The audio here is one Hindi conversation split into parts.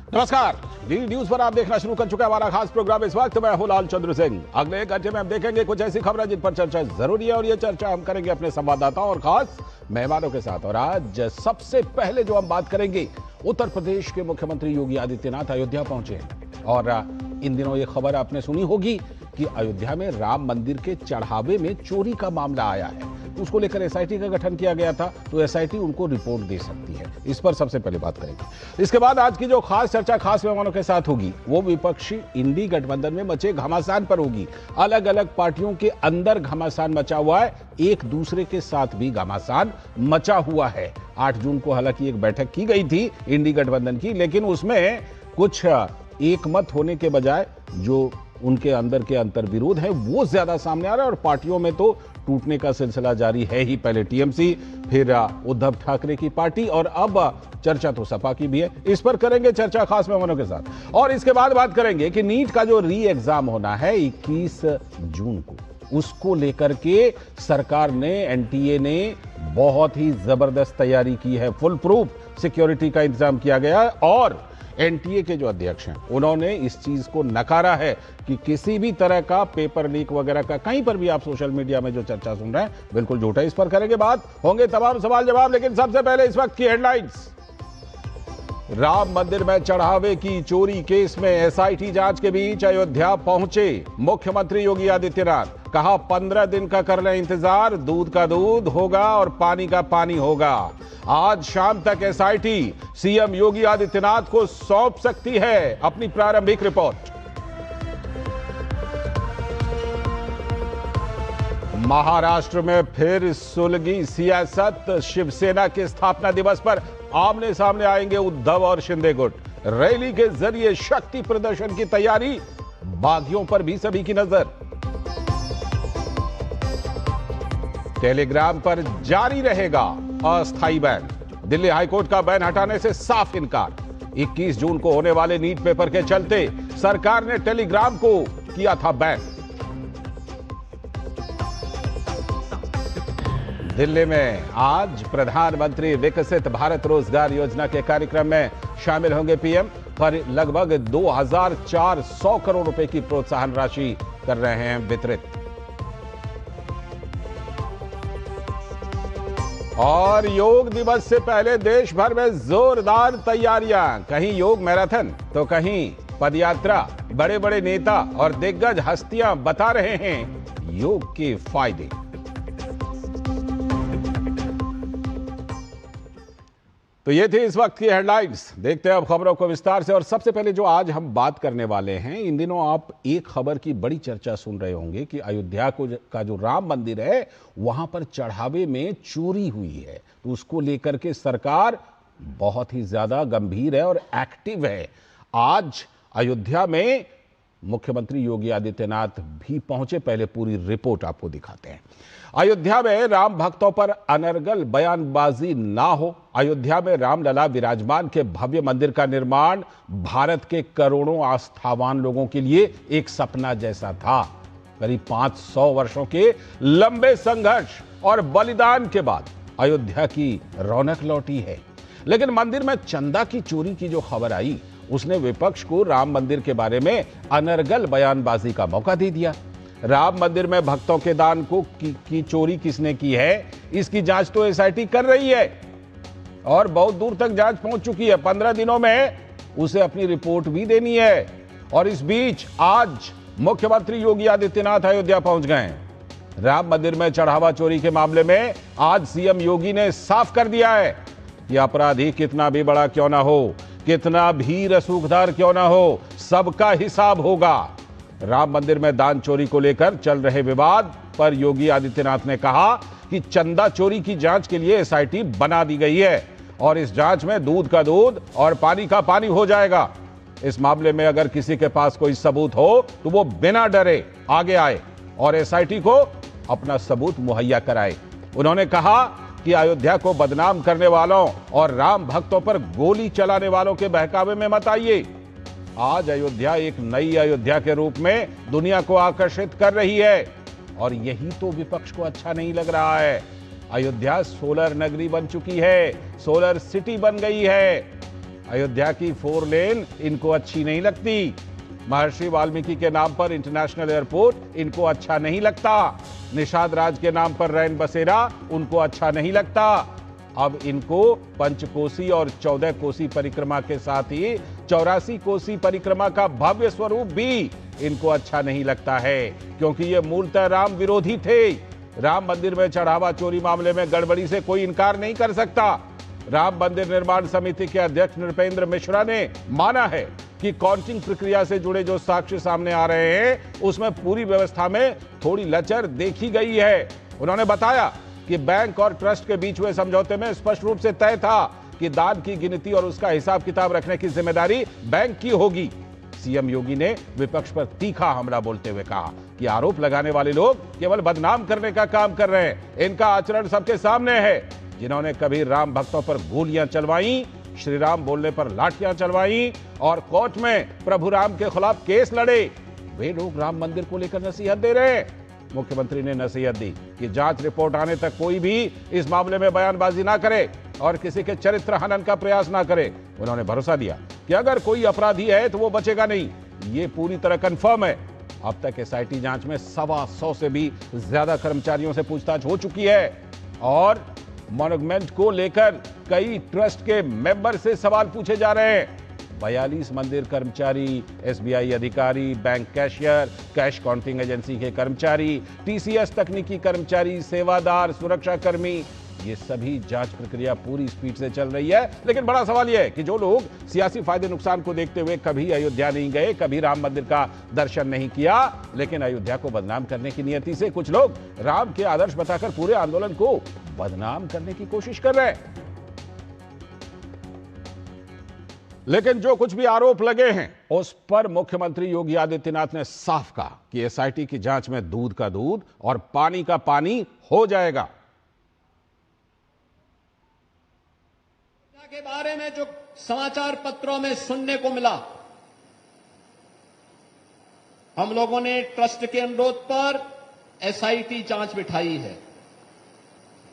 नमस्कार, डी न्यूज पर आप देखना शुरू कर चुके हैं हमारा खास प्रोग्राम। इस वक्त मैं हूं लाल चंद्र सिंह। अगले 1 घंटे में हम देखेंगे कुछ ऐसी खबरें जिन पर चर्चा जरूरी है और ये चर्चा हम करेंगे अपने संवाददाताओं और खास मेहमानों के साथ। और आज सबसे पहले जो हम बात करेंगे, उत्तर प्रदेश के मुख्यमंत्री योगी आदित्यनाथ अयोध्या पहुंचे हैं। और इन दिनों ये खबर आपने सुनी होगी कि अयोध्या में राम मंदिर के चढ़ावे में चोरी का मामला आया है। उसको लेकर एसआईटी का गठन किया गया था, तो एसआईटी उनको रिपोर्ट दे सकती है। इस पर सबसे पहले बात करेंगे। इसके बाद आज की जो खास चर्चा खास मेहमानों के साथ होगी वो विपक्षी इंडी गठबंधन में मचे घमासान पर होगी। अलग अलग पार्टियों के अंदर घमासान मचा हुआ है, एक दूसरे के साथ भी घमासान मचा हुआ है। 8 जून को हालांकि एक बैठक की गई थी इंडी गठबंधन की, लेकिन उसमें कुछ एक मत होने के बजाय जो उनके अंदर के अंतर विरोध है वो ज्यादा सामने आ रहा है। और पार्टियों में तो टूटने का सिलसिला जारी है ही। पहले टीएमसी, फिर उद्धव ठाकरे की पार्टी और अब चर्चा तो सपा की भी है। इस पर करेंगे चर्चा खास मेहमानों के साथ। और इसके बाद बात करेंगे कि नीट का जो री एग्जाम होना है 21 जून को, उसको लेकर के सरकार ने, एनटीए ने बहुत ही जबरदस्त तैयारी की है। फुल प्रूफ सिक्योरिटी का इंतजाम किया गया है। और एनटीए के जो अध्यक्ष हैं उन्होंने इस चीज को नकारा है कि किसी भी तरह का पेपर लीक वगैरह का कहीं पर भी आप सोशल मीडिया में जो चर्चा सुन रहे हैं बिल्कुल झूठा है। इस पर करेंगे बात, होंगे तमाम सवाल जवाब। लेकिन सबसे पहले इस वक्त की हेडलाइंस। राम मंदिर में चढ़ावे की चोरी केस में एसआईटी जांच के बीच अयोध्या पहुंचे मुख्यमंत्री योगी आदित्यनाथ। कहा 15 दिन का कर लें इंतजार, दूध का दूध होगा और पानी का पानी होगा। आज शाम तक एसआईटी सीएम योगी आदित्यनाथ को सौंप सकती है अपनी प्रारंभिक रिपोर्ट। महाराष्ट्र में फिर सुलगी सियासत। शिवसेना के स्थापना दिवस पर आमने सामने आएंगे उद्धव और शिंदे गुट। रैली के जरिए शक्ति प्रदर्शन की तैयारी, बागियों पर भी सभी की नजर। टेलीग्राम पर जारी रहेगा अस्थायी बैन। दिल्ली हाईकोर्ट का बैन हटाने से साफ इनकार। 21 जून को होने वाले नीट पेपर के चलते सरकार ने टेलीग्राम को किया था बैन। दिल्ली में आज प्रधानमंत्री विकसित भारत रोजगार योजना के कार्यक्रम में शामिल होंगे पीएम। पर लगभग 2400 करोड़ रुपए की प्रोत्साहन राशि कर रहे हैं वितरित। और योग दिवस से पहले देश भर में जोरदार तैयारियां। कहीं योग मैराथन तो कहीं पदयात्रा। बड़े बड़े नेता और दिग्गज हस्तियां बता रहे हैं योग के फायदे। तो ये थी इस वक्त की हेडलाइंस। देखते हैं अब खबरों को विस्तार से। और सबसे पहले जो आज हम बात करने वाले हैं, इन दिनों आप एक खबर की बड़ी चर्चा सुन रहे होंगे कि अयोध्या का जो राम मंदिर है वहां पर चढ़ावे में चोरी हुई है। तो उसको लेकर के सरकार बहुत ही ज्यादा गंभीर है और एक्टिव है। आज अयोध्या में मुख्यमंत्री योगी आदित्यनाथ भी पहुंचे। पहले पूरी रिपोर्ट आपको दिखाते हैं। अयोध्या में राम भक्तों पर अनर्गल बयानबाजी ना हो। अयोध्या में रामलला विराजमान के भव्य मंदिर का निर्माण भारत के करोड़ों आस्थावान लोगों के लिए एक सपना जैसा था। करीब 500 वर्षों के लंबे संघर्ष और बलिदान के बाद अयोध्या की रौनक लौटी है। लेकिन मंदिर में चंदा की चोरी की जो खबर आई, उसने विपक्ष को राम मंदिर के बारे में अनर्गल बयानबाजी का मौका दे दिया। राम मंदिर में भक्तों के दान को की चोरी किसने की है, इसकी जांच तो एसआईटी कर रही है और बहुत दूर तक जांच पहुंच चुकी है। 15 दिनों में उसे अपनी रिपोर्ट भी देनी है। और इस बीच आज मुख्यमंत्री योगी आदित्यनाथ अयोध्या पहुंच गए। राम मंदिर में चढ़ावा चोरी के मामले में आज सीएम योगी ने साफ कर दिया है कि अपराधी कितना भी बड़ा क्यों ना हो, कितना भी रसूखदार क्यों ना हो, सबका हिसाब होगा। राम मंदिर में दान चोरी को लेकर चल रहे विवाद पर योगी आदित्यनाथ ने कहा कि चंदा चोरी की जांच के लिए एसआईटी बना दी गई है और इस जांच में दूध का दूध और पानी का पानी हो जाएगा। इस मामले में अगर किसी के पास कोई सबूत हो तो वो बिना डरे आगे आए और एसआईटी को अपना सबूत मुहैया कराए। उन्होंने कहा कि अयोध्या को बदनाम करने वालों और राम भक्तों पर गोली चलाने वालों के बहकावे में मत आइए। आज अयोध्या एक नई अयोध्या के रूप में दुनिया को आकर्षित कर रही है और यही तो विपक्ष को अच्छा नहीं लग रहा है। अयोध्या सोलर नगरी बन चुकी है, सोलर सिटी बन गई है। अयोध्या की 4 लेन इनको अच्छी नहीं लगती। महर्षि वाल्मीकि के नाम पर इंटरनेशनल एयरपोर्ट इनको अच्छा नहीं लगता। निषाद राज के नाम पर रैन बसेरा उनको अच्छा नहीं लगता। अब इनको पंचकोसी और 14 कोसी परिक्रमा के साथ ही 84 कोसी परिक्रमा का भव्य स्वरूप भी इनको अच्छा नहीं लगता है, क्योंकि ये मूलतः राम विरोधी थे। राम मंदिर में चढ़ावा चोरी मामले में गड़बड़ी से कोई इनकार नहीं कर सकता। राम मंदिर निर्माण समिति के अध्यक्ष नृपेंद्र मिश्रा ने माना है कि काउंटिंग प्रक्रिया से जुड़े जो साक्ष्य सामने आ रहे हैं उसमें पूरी व्यवस्था में थोड़ी लचर देखी गई है। उन्होंने बताया कि बैंक और ट्रस्ट के बीच हुए समझौते में स्पष्ट रूप से तय था कि दान की गिनती और उसका हिसाब किताब रखने की जिम्मेदारी बैंक की होगी। सीएम योगी ने विपक्ष पर तीखा हमला बोलते हुए कहा कि आरोप लगाने वाले लोग केवल बदनाम करने का काम कर रहे हैं। इनका आचरण सबके सामने है। जिन्होंने कभी राम भक्तों पर गोलियां चलवाई, श्री राम बोलने पर लाठियां चलवाई और कोर्ट में प्रभु राम के खिलाफ केस लड़े, वे लोग राम मंदिर को लेकर नसीहत दे रहे हैं। मुख्यमंत्री ने नसीहत दी कि जांच रिपोर्ट आने तक कोई भी इस मामले में बयानबाजी ना करे और किसी के चरित्र हनन का प्रयास ना करे। उन्होंने भरोसा दिया कि अगर कोई अपराधी है तो वो बचेगा नहीं, ये पूरी तरह कंफर्म है। अब तक एसआईटी जांच में 125 से भी ज्यादा कर्मचारियों से पूछताछ हो चुकी है और मॉन्यूमेंट को लेकर कई ट्रस्ट के मेंबर से सवाल पूछे जा रहे हैं। 42 मंदिर कर्मचारी, एसबीआई अधिकारी, bank cashier, cash counting agency के कर्मचारी, टीसीएस तकनीकी कर्मचारी, सेवादार, सुरक्षा कर्मी, ये सभी जांच प्रक्रिया पूरी स्पीड से चल रही है। लेकिन बड़ा सवाल यह है कि जो लोग सियासी फायदे नुकसान को देखते हुए कभी अयोध्या नहीं गए, कभी राम मंदिर का दर्शन नहीं किया, लेकिन अयोध्या को बदनाम करने की नियति से कुछ लोग राम के आदर्श बताकर पूरे आंदोलन को बदनाम करने की कोशिश कर रहे हैं। लेकिन जो कुछ भी आरोप लगे हैं उस पर मुख्यमंत्री योगी आदित्यनाथ ने साफ कहा कि एसआईटी की जांच में दूध का दूध और पानी का पानी हो जाएगा। के बारे में जो समाचार पत्रों में सुनने को मिला, हम लोगों ने ट्रस्ट के अनुरोध पर एसआईटी जांच बिठाई है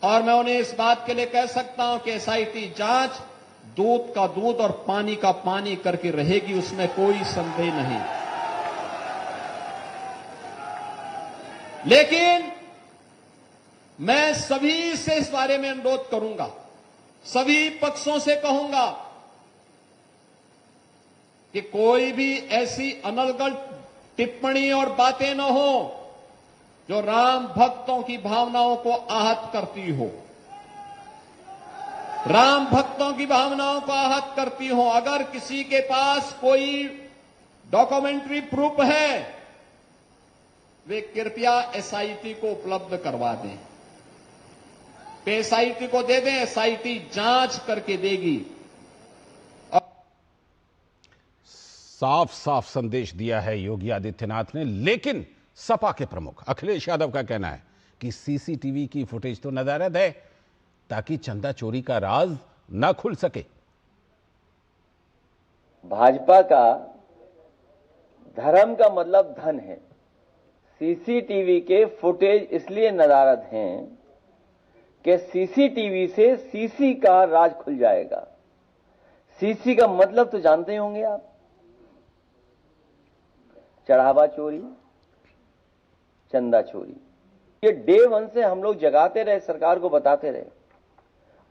और मैं उन्हें इस बात के लिए कह सकता हूं कि एसआईटी जांच दूध का दूध और पानी का पानी करके रहेगी, उसमें कोई संदेह नहीं। लेकिन मैं सभी से इस बारे में अनुरोध करूंगा, सभी पक्षों से कहूंगा कि कोई भी ऐसी अनर्गल टिप्पणी और बातें न हो जो राम भक्तों की भावनाओं को आहत करती हो, राम भक्तों की भावनाओं को आहत करती हो। अगर किसी के पास कोई डॉक्यूमेंट्री प्रूफ है, वे कृपया एसआईटी को उपलब्ध करवा दें, एसआईटी को दे दें, एसआईटी जांच करके देगी। साफ साफ संदेश दिया है योगी आदित्यनाथ ने। लेकिन सपा के प्रमुख अखिलेश यादव का कहना है कि सीसीटीवी की फुटेज तो नदारद है ताकि चंदा चोरी का राज न खुल सके। भाजपा का धर्म का मतलब धन है। सीसीटीवी के फुटेज इसलिए नदारद हैं कि सीसीटीवी से सीसी का राज खुल जाएगा। सीसी का मतलब तो जानते ही होंगे आप, चढ़ावा चोरी, चंदा चोरी। ये डे वन से हम लोग जगाते रहे, सरकार को बताते रहे,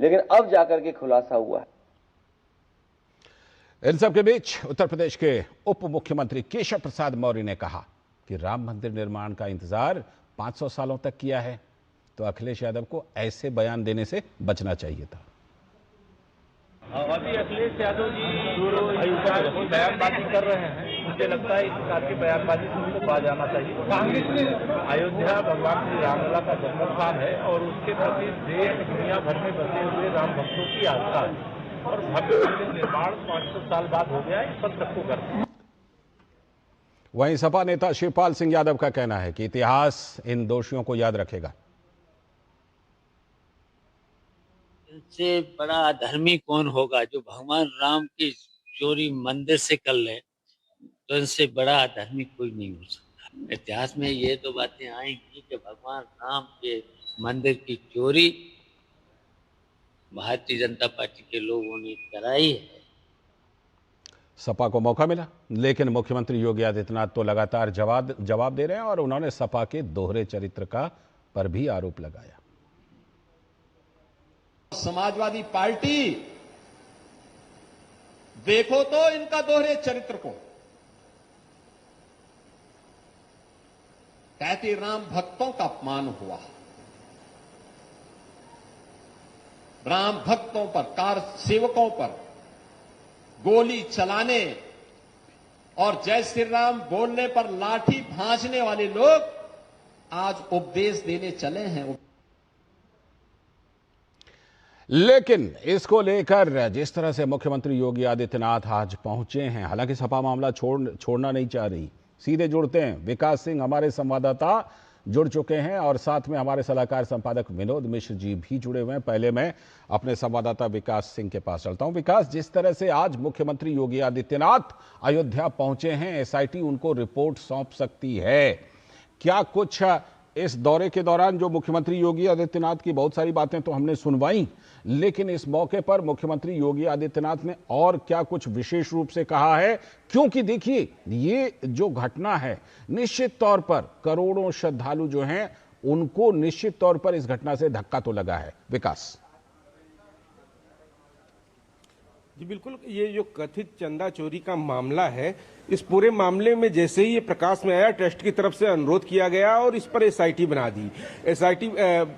लेकिन अब जाकर के खुलासा हुआ है। इन सब के बीच उत्तर प्रदेश के उप मुख्यमंत्री केशव प्रसाद मौर्य ने कहा कि राम मंदिर निर्माण का इंतजार 500 सालों तक किया है, तो अखिलेश यादव को ऐसे बयान देने से बचना चाहिए था। अभी अखिलेश यादव जी अयोध्या की बयानबाजी कर रहे हैं, मुझे लगता है इस प्रकार की बयानबाजी से उनको बाज आना चाहिए। कांग्रेस ने अयोध्या भगवान श्री रामलला का जन्म स्थान है और उसके प्रति देश दुनिया भर में बसे हुए राम भक्तों की आस्था है और भव्य मंदिर निर्माण 500 साल बाद हो गया, इस पर सबको करना है। वहीं सपा नेता शिवपाल सिंह यादव का कहना है कि इतिहास इन दोषियों को याद रखेगा। से बड़ा अधर्मी कौन होगा जो भगवान राम की चोरी मंदिर से कर ले, तो इनसे बड़ा अधर्मी कोई नहीं हो सकता। इतिहास में ये तो बातें आएंगी कि भगवान राम के मंदिर की चोरी भारतीय जनता पार्टी के लोगों ने कराई है सपा को मौका मिला, लेकिन मुख्यमंत्री योगी आदित्यनाथ तो लगातार जवाब दे रहे हैं और उन्होंने सपा के दोहरे चरित्र का पर भी आरोप लगाया। समाजवादी पार्टी, देखो तो इनका दोहरे चरित्र को। कहती राम भक्तों का अपमान हुआ, राम भक्तों पर, कार सेवकों पर गोली चलाने और जय श्री राम बोलने पर लाठी भांजने वाले लोग आज उपदेश देने चले हैं। लेकिन इसको लेकर जिस तरह से मुख्यमंत्री योगी आदित्यनाथ आज पहुंचे हैं, हालांकि सपा मामला छोड़ना नहीं चाह रही, सीधे जुड़ते हैं। विकास सिंह हमारे संवाददाता जुड़ चुके हैं और साथ में हमारे सलाहकार संपादक विनोद मिश्र जी भी जुड़े हुए हैं। पहले मैं अपने संवाददाता विकास सिंह के पास चलता हूं। विकास, जिस तरह से आज मुख्यमंत्री योगी आदित्यनाथ अयोध्या पहुंचे हैं, एसआईटी उनको रिपोर्ट सौंप सकती है, क्या कुछ इस दौरे के दौरान जो मुख्यमंत्री योगी आदित्यनाथ की बहुत सारी बातें तो हमने सुनवाई, लेकिन इस मौके पर मुख्यमंत्री योगी आदित्यनाथ ने और क्या कुछ विशेष रूप से कहा है? क्योंकि देखिए, ये जो घटना है निश्चित तौर पर करोड़ों श्रद्धालु जो हैं उनको निश्चित तौर पर इस घटना से धक्का तो लगा है। विकास जी बिल्कुल, ये जो कथित चंदा चोरी का मामला है, इस पूरे मामले में जैसे ही ये प्रकाश में आया, ट्रस्ट की तरफ से अनुरोध किया गया और इस पर एसआईटी बना दी। एसआईटी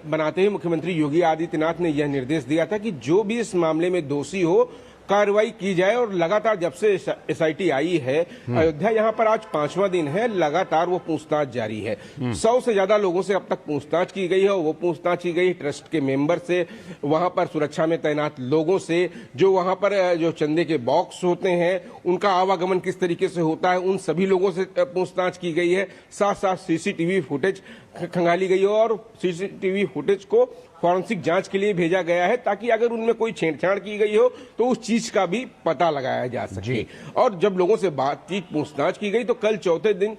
बनाते ही मुख्यमंत्री योगी आदित्यनाथ ने यह निर्देश दिया था कि जो भी इस मामले में दोषी हो कार्रवाई की जाए। और लगातार जब से एसआईटी आई है अयोध्या, यहाँ पर आज 5वां दिन है, लगातार वो पूछताछ जारी है। 100 से ज्यादा लोगों से अब तक पूछताछ की गई है। वो पूछताछ की गई ट्रस्ट के मेंबर से, वहां पर सुरक्षा में तैनात लोगों से, जो वहां पर जो चंदे के बॉक्स होते हैं उनका आवागमन किस तरीके से होता है, उन सभी लोगों से पूछताछ की गई है। साथ साथ सीसीटीवी फुटेज खंगाली गई है और सीसीटीवी फुटेज को फॉरेंसिक जांच के लिए भेजा गया है, ताकि अगर उनमें कोई छेड़छाड़ की गई हो तो उस चीज का भी पता लगाया जा सके। और जब लोगों से बातचीत पूछताछ की गई तो कल चौथे दिन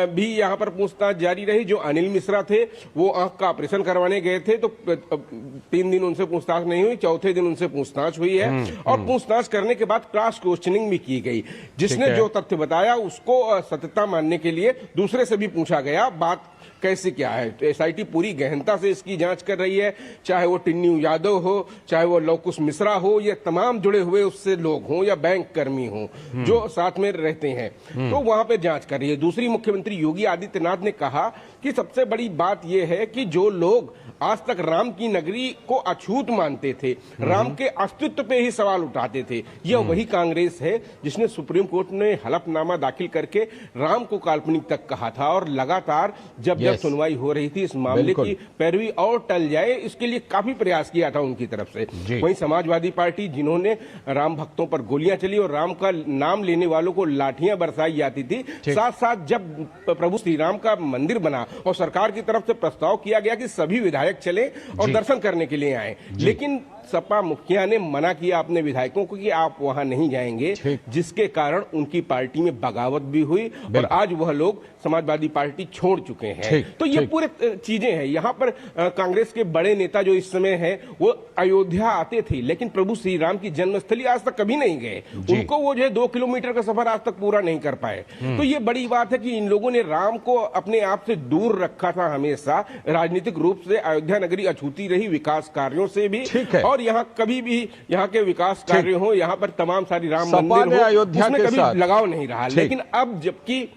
भी यहाँ पर पूछताछ जारी रही। जो अनिल मिश्रा थे वो आंख का ऑपरेशन करवाने गए थे, तो 3 दिन उनसे पूछताछ नहीं हुई, चौथे दिन उनसे पूछताछ हुई है। और पूछताछ करने के बाद क्रॉस क्वेश्चनिंग भी की गई। जिसने जो तथ्य बताया उसको सत्यता मानने के लिए दूसरे से भी पूछा गया, बात कैसे क्या है। तो एसआईटी पूरी गहनता से इसकी जांच कर रही है, चाहे वो टिन्नू यादव हो, चाहे वो लवकुश मिश्रा हो, या तमाम जुड़े हुए उससे लोग हों या बैंक कर्मी हों जो साथ में रहते हैं, तो वहां पे जांच कर रही है। दूसरी, मुख्यमंत्री योगी आदित्यनाथ ने कहा कि सबसे बड़ी बात यह है कि जो लोग आज तक राम की नगरी को अछूत मानते थे, राम के अस्तित्व पे ही सवाल उठाते थे, यह वही कांग्रेस है जिसने सुप्रीम कोर्ट में हलफनामा दाखिल करके राम को काल्पनिक तक कहा था। और लगातार जब सुनवाई हो रही थी इस मामले की पैरवी और टल जाए, इसके लिए काफी प्रयास किया था उनकी तरफ से। वहीं समाजवादी पार्टी, जिन्होंने राम भक्तों पर गोलियां चली और राम का नाम लेने वालों को लाठियां बरसाई जाती थी, साथ साथ जब प्रभु श्री राम का मंदिर बना और सरकार की तरफ से प्रस्ताव किया गया कि सभी विधायक चले और दर्शन करने के लिए आए, लेकिन सपा मुखिया ने मना किया अपने विधायकों को कि आप वहां नहीं जाएंगे, जिसके कारण उनकी पार्टी में बगावत भी हुई और आज वह लोग समाजवादी पार्टी छोड़ चुके हैं। तो ये पूरे चीजें हैं। यहाँ पर कांग्रेस के बड़े नेता जो इस समय हैं वो अयोध्या आते थे, लेकिन प्रभु श्री राम की जन्मस्थली आज तक कभी नहीं गए। उनको वो जो है 2 किलोमीटर का सफर आज तक पूरा नहीं कर पाए। तो ये बड़ी बात है कि इन लोगों ने राम को अपने आप से दूर रखा था हमेशा। राजनीतिक रूप से अयोध्या नगरी अछूती रही, विकास कार्यों से भी, और यहाँ कभी भी यहाँ के विकास कार्य हो, यहाँ पर तमाम सारी राम मंदिर हो, उसमें कभी लगाव नहीं रहा। लेकिन अब जबकि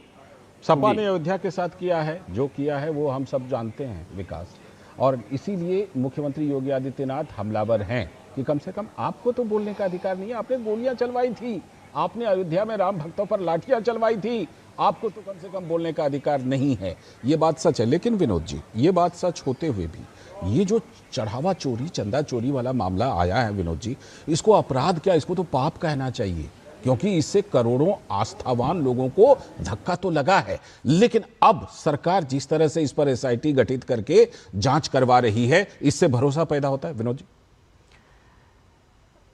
सपा ने अयोध्या के साथ किया है, जो किया है वो हम सब जानते हैं विकास, और इसीलिए मुख्यमंत्री योगी आदित्यनाथ हमलावर हैं कि कम से कम आपको तो बोलने का अधिकार नहीं है। आपने गोलियां चलवाई थी, आपने अयोध्या में राम भक्तों पर लाठियां चलवाई थी, आपको तो कम से कम बोलने का अधिकार नहीं है। ये बात सच है। लेकिन विनोद जी, ये बात सच होते हुए भी ये जो चढ़ावा चोरी, चंदा चोरी वाला मामला आया है विनोद जी, इसको अपराध क्या, इसको तो पाप कहना चाहिए, क्योंकि इससे करोड़ों आस्थावान लोगों को धक्का तो लगा है। लेकिन अब सरकार जिस तरह से इस पर एसआईटी गठित करके जांच करवा रही है, इससे भरोसा पैदा होता है विनोद जी।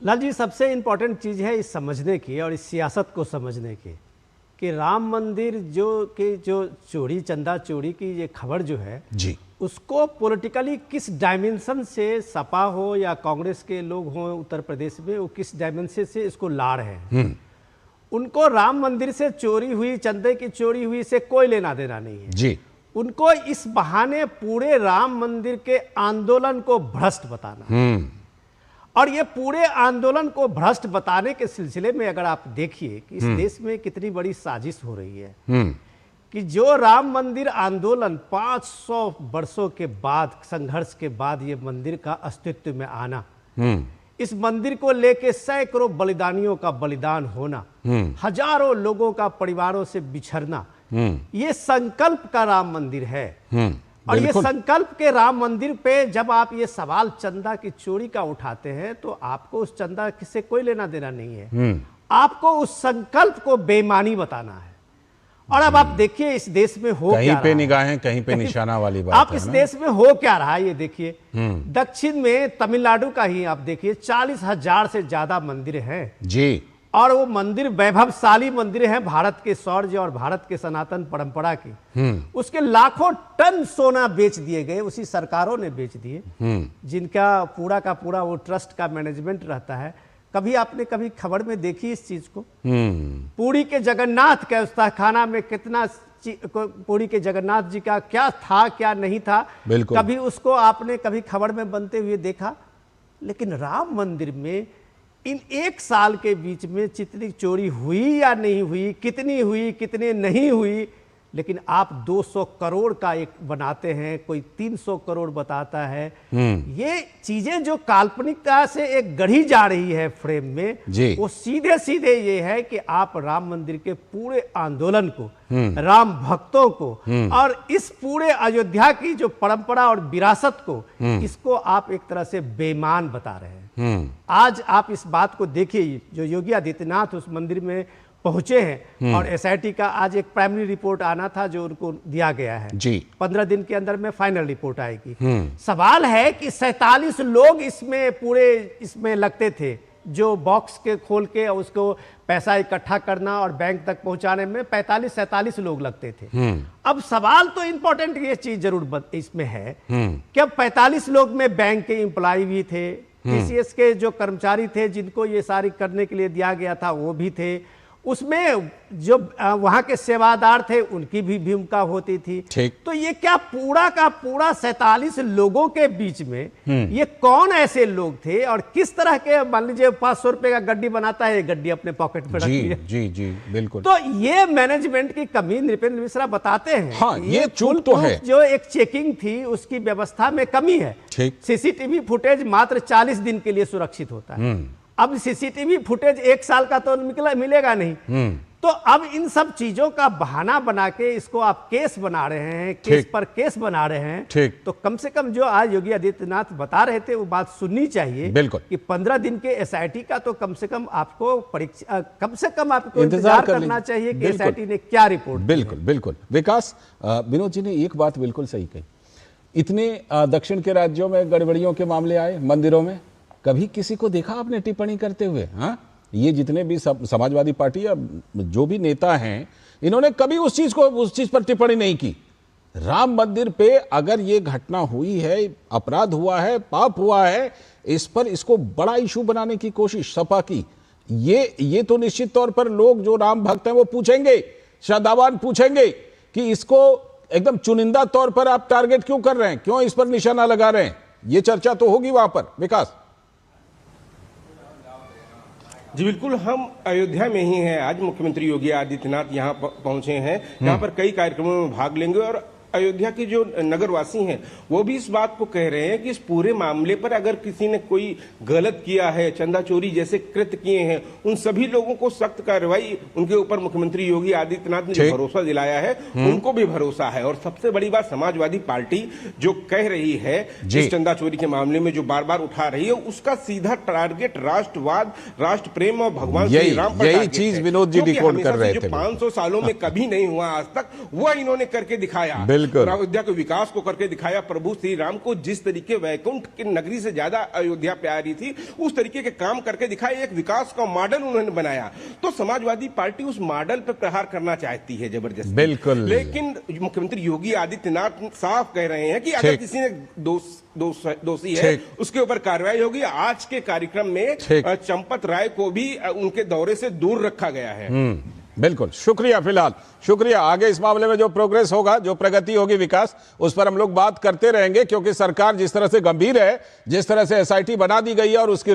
लाल जी, सबसे इंपॉर्टेंट चीज है इस समझने की और इस सियासत को समझने की कि राम मंदिर जो चोरी, चंदा चोरी की ये खबर जो है जी, उसको पॉलिटिकली किस डायमेंशन से सपा हो या कांग्रेस के लोग हों उत्तर प्रदेश में, वो किस डायमेंशन से इसको ला रहे हैं, उनको राम मंदिर से चोरी हुई, चंदे की चोरी हुई से कोई लेना देना नहीं है जी। उनको इस बहाने पूरे राम मंदिर के आंदोलन को भ्रष्ट बताना। और ये पूरे आंदोलन को भ्रष्ट बताने के सिलसिले में अगर आप देखिए कि इस देश में कितनी बड़ी साजिश हो रही है कि जो राम मंदिर आंदोलन 500 वर्षों के बाद, संघर्ष के बाद ये मंदिर का अस्तित्व में आना, इस मंदिर को लेके सैकड़ों बलिदानियों का बलिदान होना, हजारों लोगों का परिवारों से बिछड़ना, ये संकल्प का राम मंदिर है। और ये संकल्प के राम मंदिर पे जब आप ये सवाल चंदा की चोरी का उठाते हैं तो आपको उस चंदा से कोई लेना देना नहीं है, आपको उस संकल्प को बेईमानी बताना है। और अब आप देखिए इस देश में हो कहीं क्या पे रहा निगाहें, कहीं पे निशाना वाली बात आप है इस ना? देश में हो क्या रहा है ये देखिए। दक्षिण में तमिलनाडु का ही आप देखिए 40,000 से ज्यादा मंदिर हैं जी। और वो मंदिर वैभवशाली मंदिर हैं भारत के शौर्य और भारत के सनातन परंपरा की। उसके लाखों टन सोना बेच दिए गए, उसी सरकारों ने बेच दिए, जिनका पूरा का पूरा वो ट्रस्ट का मैनेजमेंट रहता है। कभी आपने कभी खबर में देखी इस चीज को? पुरी के जगन्नाथ के खाना में कितना, पुरी के जगन्नाथ जी का क्या था क्या नहीं था, कभी उसको आपने कभी खबर में बनते हुए देखा? लेकिन राम मंदिर में इन 1 साल के बीच में जितनी चोरी हुई या नहीं हुई, कितनी हुई कितने नहीं हुई, लेकिन आप 200 करोड़ का एक बनाते हैं, कोई 300 करोड़ बताता है। ये चीजें जो काल्पनिकता से एक गढ़ी जा रही है फ्रेम में, वो सीधे सीधे ये है कि आप राम मंदिर के पूरे आंदोलन को, राम भक्तों को और इस पूरे अयोध्या की जो परंपरा और विरासत को, इसको आप एक तरह से बेईमान बता रहे हैं। आज आप इस बात को देखिए, जो योगी आदित्यनाथ उस मंदिर में पहुंचे हैं और एसआईटी का आज एक प्राइमरी रिपोर्ट आना था जो उनको दिया गया है जी। 15 दिन के अंदर में फाइनल रिपोर्ट आएगी। सवाल है कि 47 लोग इसमें लगते थे, जो बॉक्स के खोल के उसको पैसा इकट्ठा करना और बैंक तक पहुंचाने में 45-47 लोग लगते थे। अब सवाल तो इंपॉर्टेंट ये चीज जरूर इसमें है कि अब 45 लोग में बैंक के एम्प्लॉय भी थे, टीसीएस के जो कर्मचारी थे जिनको ये सारी करने के लिए दिया गया था वो भी थे, उसमें जो वहां के सेवादार थे उनकी भी भूमिका होती थी। तो ये क्या पूरा का पूरा 47 लोगों के बीच में ये कौन ऐसे लोग थे और किस तरह के, मान लीजिए 500 रुपए का गड्डी बनाता है, गड्डी अपने पॉकेट में रख लिया। जी जी बिल्कुल। तो ये मैनेजमेंट की कमी नृपेंद्र मिश्रा बताते हैं। हाँ, ये चूक तो है। जो एक चेकिंग थी उसकी व्यवस्था में कमी है। सीसीटीवी फुटेज मात्र 40 दिन के लिए सुरक्षित होता है। अब सीसीटीवी फुटेज 1 साल का तो मिलेगा नहीं। तो अब इन सब चीजों का बहाना बना के इसको आप केस बना रहे हैं, केस पर केस बना रहे हैं। तो कम से कम जो आज योगी आदित्यनाथ बता रहे थे वो बात सुननी चाहिए कि 15 दिन के एसआईटी का तो कम से कम आपको परीक्षा, कम से कम आपको इंतजार करना चाहिए कि एसआईटी ने क्या रिपोर्ट। बिल्कुल बिल्कुल। विकास, विनोद जी ने एक बात बिल्कुल सही कही। इतने दक्षिण के राज्यों में गड़बड़ियों के मामले आए मंदिरों में, कभी किसी को देखा आपने टिप्पणी करते हुए? हाँ, ये जितने भी समाजवादी पार्टी या जो भी नेता हैं, इन्होंने कभी उस चीज पर टिप्पणी नहीं की। राम मंदिर पे अगर ये घटना हुई है, अपराध हुआ है, पाप हुआ है, इस पर इसको बड़ा इशू बनाने की कोशिश सपा की, ये तो निश्चित तौर पर लोग जो राम भक्त हैं वो पूछेंगे, श्रद्धावान पूछेंगे कि इसको एकदम चुनिंदा तौर पर आप टारगेट क्यों कर रहे हैं, क्यों इस पर निशाना लगा रहे हैं? ये चर्चा तो होगी वहां पर। विकास जी बिल्कुल, हम अयोध्या में ही हैं। आज मुख्यमंत्री योगी आदित्यनाथ यहाँ पहुंचे हैं, यहाँ पर कई कार्यक्रमों में भाग लेंगे और अयोध्या के जो नगरवासी हैं वो भी इस बात को कह रहे हैं कि इस पूरे मामले पर अगर किसी ने कोई गलत किया है, चंदा चोरी जैसे कृत्य किए हैं, उन सभी लोगों को सख्त कार्रवाई उनके ऊपर मुख्यमंत्री योगी आदित्यनाथ ने जो भरोसा दिलाया है उनको भी भरोसा है। और सबसे बड़ी बात, समाजवादी पार्टी जो कह रही है इस चंदा चोरी के मामले में जो बार बार उठा रही है, उसका सीधा टारगेट राष्ट्रवाद, राष्ट्र प्रेम और भगवान श्री राम पर यही चीज विनोद जी डिकोड कर रहे थे। 500 सालों में कभी नहीं हुआ आज तक, वह इन्होंने करके दिखाया। बिल्कुल। अयोध्या के विकास को करके दिखाया। प्रभु श्री राम को जिस तरीके वैकुंठ की नगरी से ज्यादा अयोध्या प्यारी थी, उस तरीके के काम करके दिखाए, एक विकास का मॉडल उन्होंने बनाया। तो समाजवादी पार्टी उस मॉडल पर प्रहार करना चाहती है जबरदस्ती। बिल्कुल। लेकिन मुख्यमंत्री योगी आदित्यनाथ साफ कह रहे हैं कि अगर किसी ने दोषी है उसके ऊपर कार्रवाई होगी। आज के कार्यक्रम में चंपत राय को भी उनके दौरे से दूर रखा गया है। बिल्कुल, शुक्रिया। फिलहाल शुक्रिया। आगे इस मामले में जो प्रोग्रेस होगा, जो प्रगति होगी, विकास, उस पर हम लोग बात करते रहेंगे, क्योंकि सरकार जिस तरह से गंभीर है, जिस तरह से एसआईटी बना दी गई है और उसकी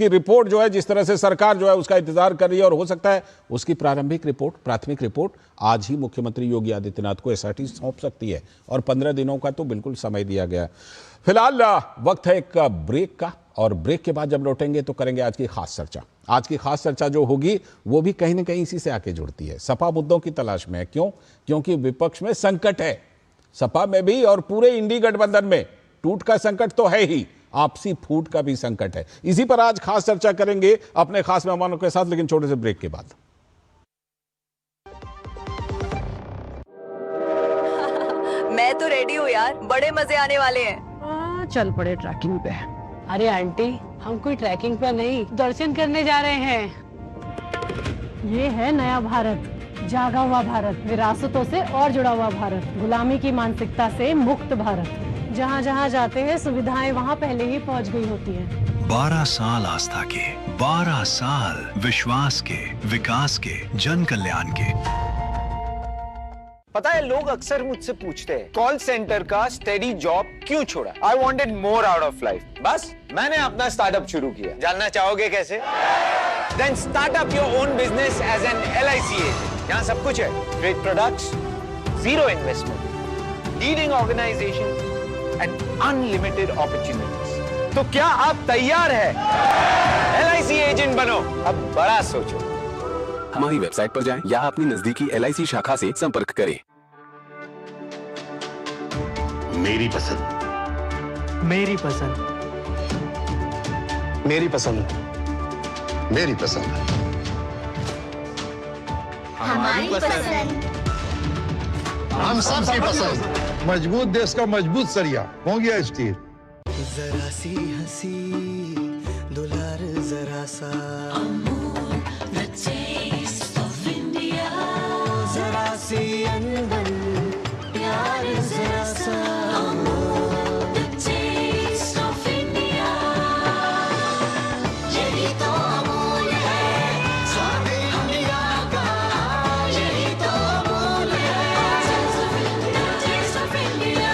रिपोर्ट जो है, जिस तरह से सरकार जो है उसका इंतजार कर रही है, और हो सकता है उसकी प्राथमिक रिपोर्ट आज ही मुख्यमंत्री योगी आदित्यनाथ को एसआईटी सौंप सकती है, और 15 दिनों का तो बिल्कुल समय दिया गया। फिलहाल वक्त है एक ब्रेक का, और ब्रेक के बाद जब लौटेंगे तो करेंगे आज की खास चर्चा। आज की खास चर्चा जो होगी वो भी कहीं ना कहीं इसी से आके जुड़ती है। सपा मुद्दों की तलाश में है। क्यों? क्योंकि विपक्ष में संकट है, सपा में भी और पूरे इंडी गठबंधन में टूट का संकट तो है ही, आपसी फूट का भी संकट है। इसी पर आज खास चर्चा करेंगे अपने खास मेहमानों के साथ, लेकिन छोटे से ब्रेक के बाद। मैं तो रेडी हूँ यार, बड़े मजे आने वाले हैं। चल पड़े ट्रैकिंग पे। अरे आंटी, हम कोई ट्रैकिंग पे नहीं, दर्शन करने जा रहे हैं। ये है नया भारत, जागा हुआ भारत, विरासतों से और जुड़ा हुआ भारत, गुलामी की मानसिकता से मुक्त भारत। जहाँ जहाँ जाते हैं सुविधाएं वहाँ पहले ही पहुँच गई होती हैं। 12 साल आस्था के, 12 साल विश्वास के, विकास के, जन कल्याण के। पता है, लोग अक्सर मुझसे पूछते हैं कॉल सेंटर का स्टेडी जॉब क्यों छोड़ा। I wanted more out of life, बस मैंने अपना स्टार्टअप शुरू किया। जानना चाहोगे कैसे? Then start up your own business as an LIC agent. यहाँ सब कुछ है, great products, zero investment, leading organisation and unlimited opportunities. तो क्या आप तैयार है LIC एजेंट बनो? अब बड़ा सोचो। हमारी वेबसाइट पर जाएं या अपनी नजदीकी LIC शाखा से संपर्क करें। मेरी पसंद, मेरी पसंद, मेरी पसंद, मेरी पसंद, हमारी पसंद, हम सबकी पसंद। मजबूत देश का मजबूत सरिया हो गया स्टील। जरा सी हंसी दुलार, जरा सा जरा सी अनबन प्यार, जरा सा यही तो अमूल है, स्वाद इंडिया का यही तो अमूल है। Taste of India.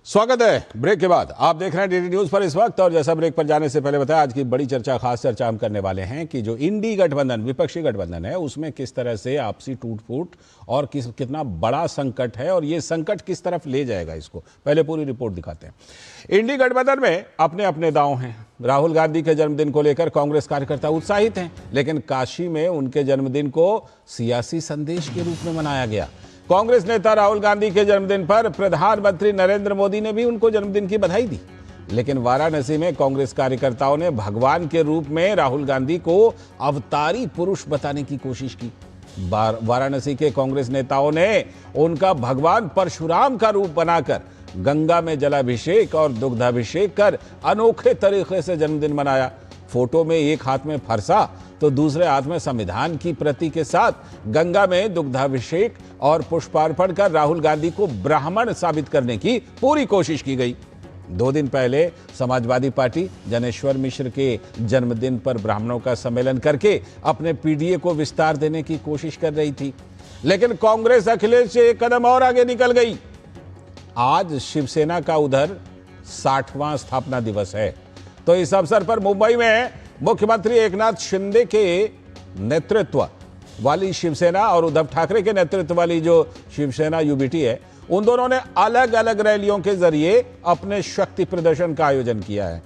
स्वागत है ब्रेक के बाद। आप देख रहे हैं DD न्यूज पर इस वक्त, और जैसा ब्रेक पर जाने से पहले बताया, आज की बड़ी चर्चा, खास चर्चा हम करने वाले हैं कि जो इंडी गठबंधन, विपक्षी गठबंधन है, उसमें किस तरह से आपसी टूट फूट और कितना बड़ा संकट है, और ये संकट किस तरफ ले जाएगा इसको। पहले पूरी रिपोर्ट दिखाते हैं। इंडी गठबंधन में अपने अपने दांव हैं। राहुल गांधी के जन्मदिन को लेकर कांग्रेस कार्यकर्ता उत्साहित हैं, लेकिन काशी में उनके जन्मदिन को सियासी संदेश के रूप में मनाया गया। कांग्रेस नेता राहुल गांधी के जन्मदिन पर प्रधानमंत्री नरेंद्र मोदी ने भी उनको जन्मदिन की बधाई दी, लेकिन वाराणसी में कांग्रेस कार्यकर्ताओं ने भगवान के रूप में राहुल गांधी को अवतारी पुरुष बताने की कोशिश की। वाराणसी के कांग्रेस नेताओं ने उनका भगवान परशुराम का रूप बनाकर गंगा में जलाभिषेक और दुग्धाभिषेक कर अनोखे तरीके से जन्मदिन मनाया। फोटो में एक हाथ में फरसा तो दूसरे हाथ में संविधान की प्रति के साथ गंगा में दुग्धाभिषेक और पुष्पार्पण कर राहुल गांधी को ब्राह्मण साबित करने की पूरी कोशिश की गई। 2 दिन पहले समाजवादी पार्टी जनेश्वर मिश्र के जन्मदिन पर ब्राह्मणों का सम्मेलन करके अपने PDA को विस्तार देने की कोशिश कर रही थी, लेकिन कांग्रेस अखिलेश से एक कदम और आगे निकल गई। आज शिवसेना का उधर 60वां स्थापना दिवस है, तो इस अवसर पर मुंबई में मुख्यमंत्री एकनाथ शिंदे के नेतृत्व वाली शिवसेना और उद्धव ठाकरे के नेतृत्व वाली जो शिवसेना UBT है, उन दोनों ने अलग अलग रैलियों के जरिए अपने शक्ति प्रदर्शन का आयोजन किया है।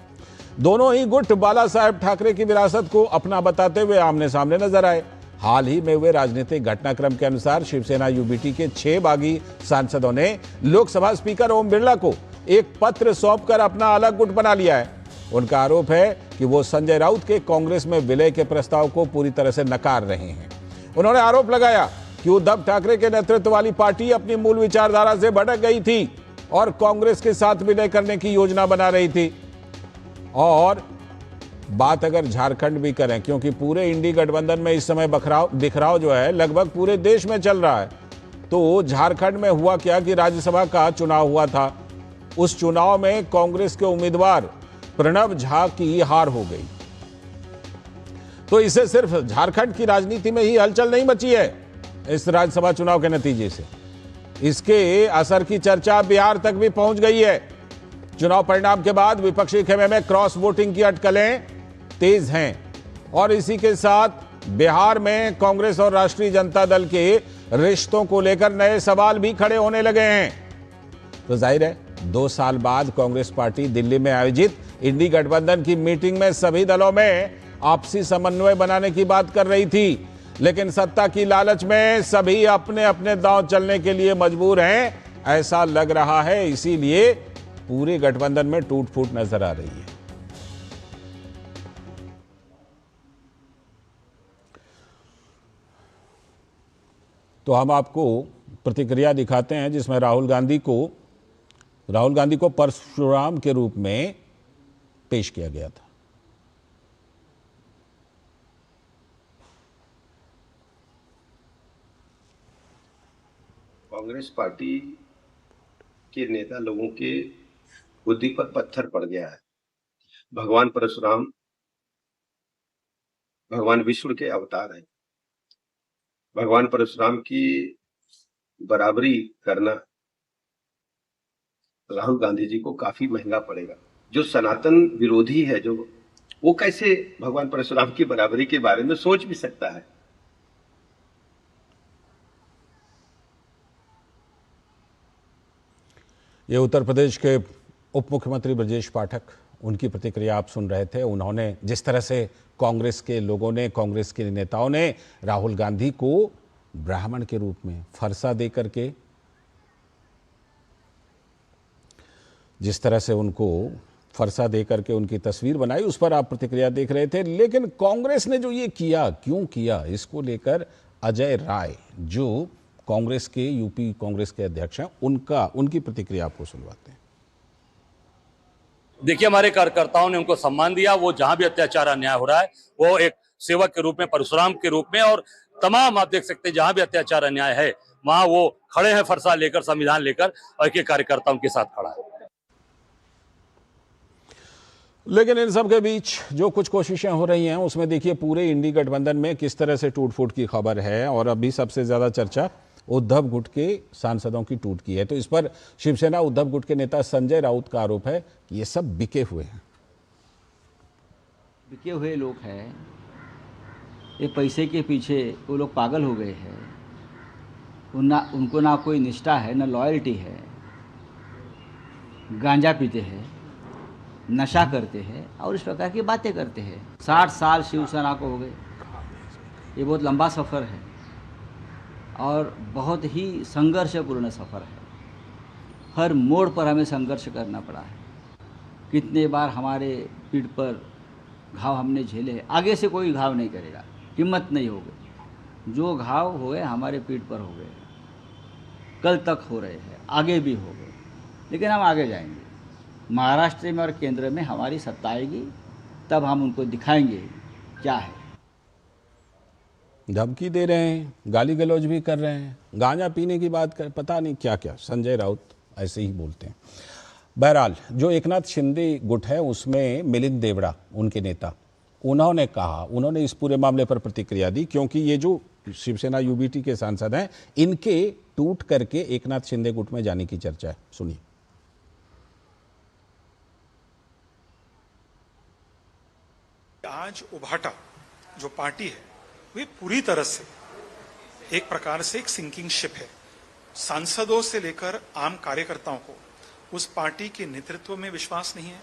दोनों ही गुट बाला साहेब ठाकरे की विरासत को अपना बताते हुए आमने सामने नजर आए। हाल ही में हुए राजनीतिक घटनाक्रम के अनुसार शिवसेना UBT के 6 बागी सांसदों ने लोकसभा स्पीकर ओम बिरला को एक पत्र सौंपकर अपना अलग गुट बना लिया है। उनका आरोप है कि वो संजय राउत के कांग्रेस में विलय के प्रस्ताव को पूरी तरह से नकार रहे हैं। उन्होंने आरोप लगाया कि उद्धव ठाकरे के नेतृत्व वाली पार्टी अपनी मूल विचारधारा से भटक गई थी और कांग्रेस के साथ विलय करने की योजना बना रही थी। और बात अगर झारखंड भी करें, क्योंकि पूरे इंडी गठबंधन में इस समय बिखराव जो है लगभग पूरे देश में चल रहा है, तो झारखंड में हुआ क्या कि राज्यसभा का चुनाव हुआ था। उस चुनाव में कांग्रेस के उम्मीदवार प्रणब झा की हार हो गई। तो इससे सिर्फ झारखंड की राजनीति में ही हलचल नहीं मची है इस राज्यसभा चुनाव के नतीजे से, इसके असर की चर्चा बिहार तक भी पहुंच गई है। चुनाव परिणाम के बाद विपक्षी खेमे में क्रॉस वोटिंग की अटकलें तेज हैं और इसी के साथ बिहार में कांग्रेस और राष्ट्रीय जनता दल के रिश्तों को लेकर नए सवाल भी खड़े होने लगे हैं। तो जाहिर है 2 साल बाद कांग्रेस पार्टी दिल्ली में आयोजित इंडी गठबंधन की मीटिंग में सभी दलों में आपसी समन्वय बनाने की बात कर रही थी, लेकिन सत्ता की लालच में सभी अपने अपने दांव चलने के लिए मजबूर हैं, ऐसा लग रहा है। इसीलिए पूरे गठबंधन में टूट फूट नजर आ रही है। तो हम आपको प्रतिक्रिया दिखाते हैं जिसमें राहुल गांधी को परशुराम के रूप में पेश किया गया था। कांग्रेस पार्टी के नेता लोगों के बुद्धि पर पत्थर पड़ गया है। भगवान परशुराम भगवान विष्णु के अवतार हैं। भगवान परशुराम की बराबरी करना राहुल गांधी जी को काफी महंगा पड़ेगा। जो सनातन विरोधी है, जो वो कैसे भगवान परशुराम की बराबरी के बारे में सोच भी सकता है। ये उत्तर प्रदेश के उप मुख्यमंत्री ब्रजेश पाठक, उनकी प्रतिक्रिया आप सुन रहे थे। उन्होंने जिस तरह से कांग्रेस के लोगों ने, कांग्रेस के नेताओं ने राहुल गांधी को ब्राह्मण के रूप में फरसा दे करके जिस तरह से उनको फरसा दे करके उनकी तस्वीर बनाई, उस पर आप प्रतिक्रिया देख रहे थे। लेकिन कांग्रेस ने जो ये किया, क्यों किया, इसको लेकर अजय राय जो कांग्रेस के यूपी कांग्रेस के अध्यक्ष हैं, उनकी प्रतिक्रिया आपको सुनवाते हैं। देखिए, हमारे कार्यकर्ताओं ने उनको सम्मान दिया। वो जहां भी अत्याचार अन्याय हो रहा है वो एक सेवक के रूप में, परशुराम के रूप में, और तमाम आप देख सकते हैं जहां भी अत्याचार अन्याय है वहां वो खड़े हैं फरसा लेकर, संविधान लेकर, और के कार्यकर्ताओं के साथ खड़ा है। लेकिन इन सब के बीच जो कुछ कोशिशें हो रही हैं उसमें देखिए पूरे इंडी गठबंधन में किस तरह से टूट फूट की खबर है। और अभी सबसे ज्यादा चर्चा उद्धव गुट के सांसदों की टूट की है। तो इस पर शिवसेना उद्धव गुट के नेता संजय राउत का आरोप है कि ये सब बिके हुए हैं। बिके हुए लोग हैं, ये पैसे के पीछे वो लोग पागल हो गए हैं। उनको ना कोई निष्ठा है, ना लॉयल्टी है। गांजा पीते हैं, नशा करते हैं और इस प्रकार की बातें करते हैं। 60 साल शिवसेना को हो गए। ये बहुत लंबा सफ़र है और बहुत ही संघर्षपूर्ण सफ़र है। हर मोड़ पर हमें संघर्ष करना पड़ा है। कितने बार हमारे पीठ पर घाव हमने झेले। आगे से कोई घाव नहीं करेगा, हिम्मत नहीं होगी। जो घाव हुए हमारे पीठ पर हो गए, कल तक हो रहे हैं, आगे भी हो गए, लेकिन हम आगे जाएंगे। महाराष्ट्र में और केंद्र में हमारी सत्ता आएगी, तब हम उनको दिखाएंगे क्या है। धमकी दे रहे हैं, गाली गलौज भी कर रहे हैं, गांजा पीने की बात कर, पता नहीं क्या क्या। संजय राउत ऐसे ही बोलते हैं। बहरहाल जो एकनाथ शिंदे गुट है उसमें मिलिंद देवड़ा उनके नेता, उन्होंने इस पूरे मामले पर प्रतिक्रिया दी, क्योंकि ये जो शिवसेना यूबीटी के सांसद हैं इनके टूट करके एकनाथ शिंदे गुट में जाने की चर्चा है। सुनिए। आज उभाटा जो पार्टी है वे पूरी तरह से एक प्रकार से एक सिंकिंग शिप है। सांसदों से लेकर आम कार्यकर्ताओं को उस पार्टी के नेतृत्व में विश्वास नहीं है,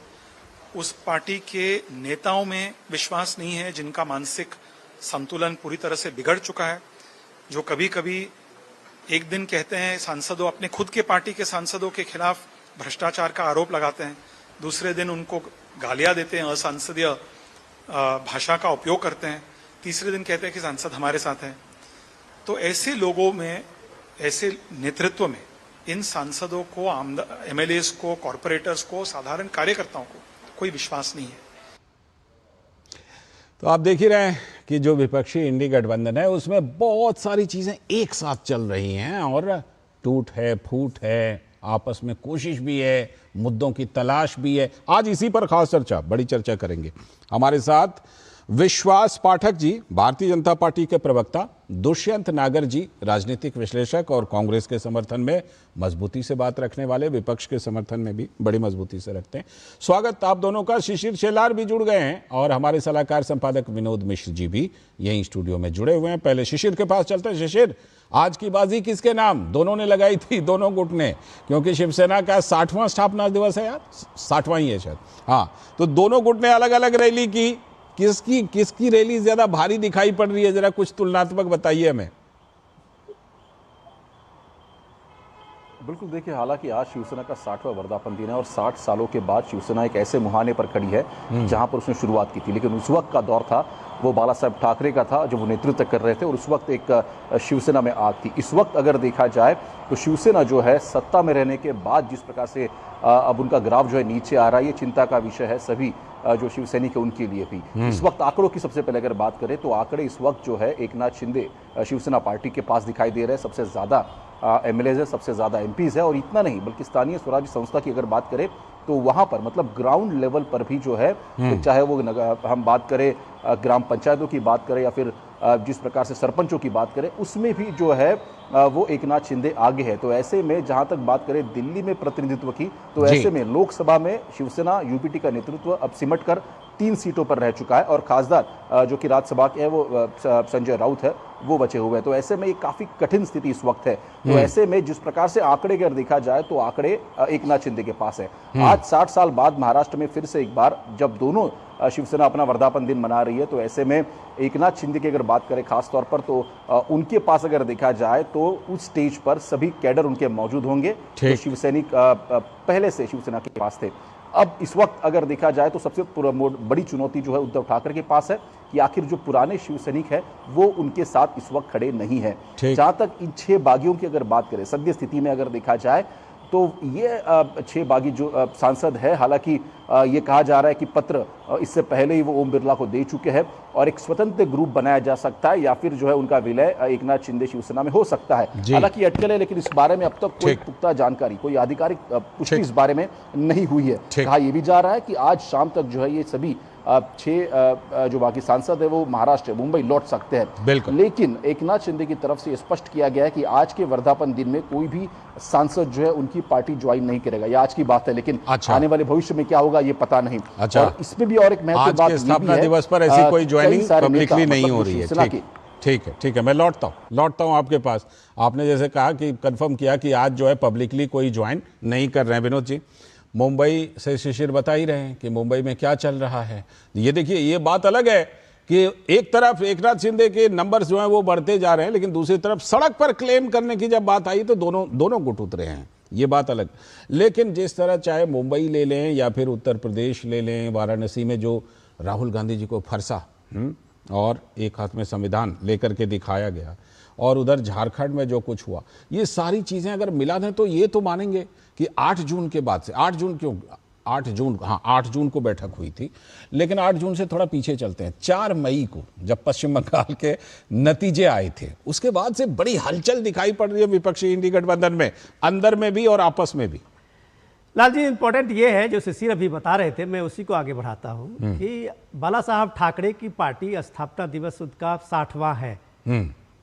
उस पार्टी के नेताओं में विश्वास नहीं है, जिनका मानसिक संतुलन पूरी तरह से बिगड़ चुका है। जो कभी कभी एक दिन कहते हैं सांसदों, अपने खुद के पार्टी के सांसदों के खिलाफ भ्रष्टाचार का आरोप लगाते हैं, दूसरे दिन उनको गालियां देते हैं, असंसदीय भाषा का उपयोग करते हैं, तीसरे दिन कहते हैं कि सांसद हमारे साथ हैं। तो ऐसे लोगों में, ऐसे नेतृत्व में इन सांसदों को, एमएलएस को, कॉरपोरेटर्स को, साधारण कार्यकर्ताओं को कोई विश्वास नहीं है। तो आप देख ही रहे हैं कि जो विपक्षी इंडी गठबंधन है उसमें बहुत सारी चीजें एक साथ चल रही हैं और टूट है, फूट है, आपस में कोशिश भी है, मुद्दों की तलाश भी है। आज इसी पर खास चर्चा, बड़ी चर्चा करेंगे। हमारे साथ विश्वास पाठक जी, भारतीय जनता पार्टी के प्रवक्ता, दुष्यंत नागर जी, राजनीतिक विश्लेषक और कांग्रेस के समर्थन में मजबूती से बात रखने वाले, विपक्ष के समर्थन में भी बड़ी मजबूती से रखते हैं। स्वागत आप दोनों का। शिशिर शेलार भी जुड़ गए हैं और हमारे सलाहकार संपादक विनोद मिश्र जी भी यहीं स्टूडियो में जुड़े हुए हैं। पहले शिशिर के पास चलते हैं। शिशिर, आज की बाजी किसके नाम? दोनों ने लगाई थी, दोनों गुट ने, क्योंकि शिवसेना का 60वां स्थापना दिवस है यार, 60वां ही है शायद। हाँ, तो दोनों गुट ने अलग अलग रैली की। किसकी रैली ज्यादा भारी दिखाई पड़ रही है? जरा कुछ तुलनात्मक बताइए हमें। बिल्कुल, देखिए, हालांकि आज शिवसेना का 60वां वर्धापन दिन है और 60 सालों के बाद शिवसेना एक ऐसे मुहाने पर खड़ी है जहां पर उसने शुरुआत की थी, लेकिन उस वक्त का दौर था वो बाला साहब ठाकरे का था, जब वो नेतृत्व कर रहे थे और उस वक्त एक शिवसेना में आग थी। इस वक्त अगर देखा जाए तो शिवसेना जो है सत्ता में रहने के बाद जिस प्रकार से अब उनका ग्राफ जो है नीचे आ रहा है, ये चिंता का विषय है सभी जो शिवसैनिक है उनके लिए भी। इस वक्त आंकड़ों की सबसे पहले अगर बात करें तो आंकड़े इस वक्त जो है एकनाथ शिंदे शिवसेना पार्टी के पास दिखाई दे रहे हैं। सबसे ज्यादा एमएलए है, सबसे ज्यादा एमपीज है, और इतना नहीं बल्कि स्थानीय स्वराज संस्था की अगर बात करें तो वहां पर मतलब ग्राउंड लेवल पर भी जो है, चाहे वो हम बात करें ग्राम पंचायतों की बात करें या फिर जिस प्रकार से सरपंचों की बात करें, उसमें भी जो है वो एकनाथ शिंदे आगे है। तो ऐसे में जहां तक बात करें दिल्ली में प्रतिनिधित्व की, तो ऐसे में लोकसभा में शिवसेना यूपीटी का नेतृत्व अब सिमट कर 3 सीटों पर रह चुका है और खासदार जो कि राज्यसभा के है वो संजय राउत है, वो बचे हुए हैं। तो ऐसे में ये काफी कठिन स्थिति इस वक्त है। तो ऐसे में जिस प्रकार से आंकड़े अगर देखा जाए तो आंकड़े एकनाथ शिंदे के पास है। आज 60 साल बाद महाराष्ट्र में फिर से एक बार जब दोनों शिवसेना अपना वर्धापन दिन मना रही है, तो ऐसे में एकनाथ शिंदे की अगर बात करें खास तौर पर, तो उनके पास अगर देखा जाए तो उस स्टेज पर सभी कैडर उनके मौजूद होंगे जो शिवसैनिक पहले से शिवसेना के पास थे। अब इस वक्त अगर देखा जाए तो सबसे बड़ी चुनौती जो है उद्धव ठाकरे के पास है कि आखिर जो पुराने शिवसैनिक है वो उनके साथ इस वक्त खड़े नहीं है। जहां तक इन 6 बागियों की अगर बात करें सद्य स्थिति में अगर देखा जाए तो ये 6 बागी जो सांसद है, हालांकि ये कहा जा रहा है कि पत्र इससे पहले ही वो ओम बिरला को दे चुके हैं और एक स्वतंत्र ग्रुप बनाया जा सकता है या फिर जो है उनका विलय एकनाथ शिंदे शिवसेना में हो सकता है। हालांकि अटकल है, लेकिन इस बारे में अब तक कोई पुख्ता जानकारी, कोई आधिकारिक पुष्टि इस बारे में नहीं हुई है। कहा यह भी जा रहा है कि आज शाम तक जो है ये सभी 6 जो बाकी सांसद है वो महाराष्ट्र मुंबई लौट सकते हैं। लेकिन एकनाथ शिंदे की तरफ से स्पष्ट किया गया है कि आज के वर्धापन दिन में कोई भी सांसद जो है उनकी पार्टी ज्वाइन नहीं करेगा। ये आज की बात है, लेकिन आने वाले भविष्य में क्या होगा ये पता नहीं। और इसमें भी और एक महत्वपूर्ण बात स्थापना दिवस पर ऐसी कोई ज्वाइनिंग पब्लिकली नहीं हो रही है। ठीक है, मैं लौटता हूं आपके पास। आपने जैसे कहा कि कंफर्म किया कि आज जो है पब्लिकली कोई ज्वाइन नहीं कर रहे हैं। विनोद जी, मुंबई से शिशिर बता ही रहे हैं कि मुंबई में क्या चल रहा है। ये देखिए, ये बात अलग है कि एक तरफ एकनाथ शिंदे के नंबर्स जो हैं वो बढ़ते जा रहे हैं, लेकिन दूसरी तरफ सड़क पर क्लेम करने की जब बात आई तो दोनों गुट उतरे हैं। ये बात अलग। लेकिन जिस तरह चाहे मुंबई ले लें या फिर उत्तर प्रदेश ले लें, वाराणसी में जो राहुल गांधी जी को फरसा और एक हाथ में संविधान लेकर के दिखाया गया, और उधर झारखंड में जो कुछ हुआ, ये सारी चीजें अगर मिला दें तो ये तो मानेंगे कि 8 जून के बाद से, 8 जून को बैठक हुई थी, लेकिन 8 जून से थोड़ा पीछे चलते हैं। 4 मई को जब पश्चिम बंगाल के नतीजे आए थे, उसके बाद से बड़ी हलचल दिखाई पड़ रही है विपक्षी इंडी गठबंधन में, अंदर में भी और आपस में भी। लाल जी, इंपॉर्टेंट ये है जो शिशिर अभी बता रहे थे, मैं उसी को आगे बढ़ाता हूँ कि बाला साहब ठाकरे की पार्टी स्थापना दिवस उनका 60वां है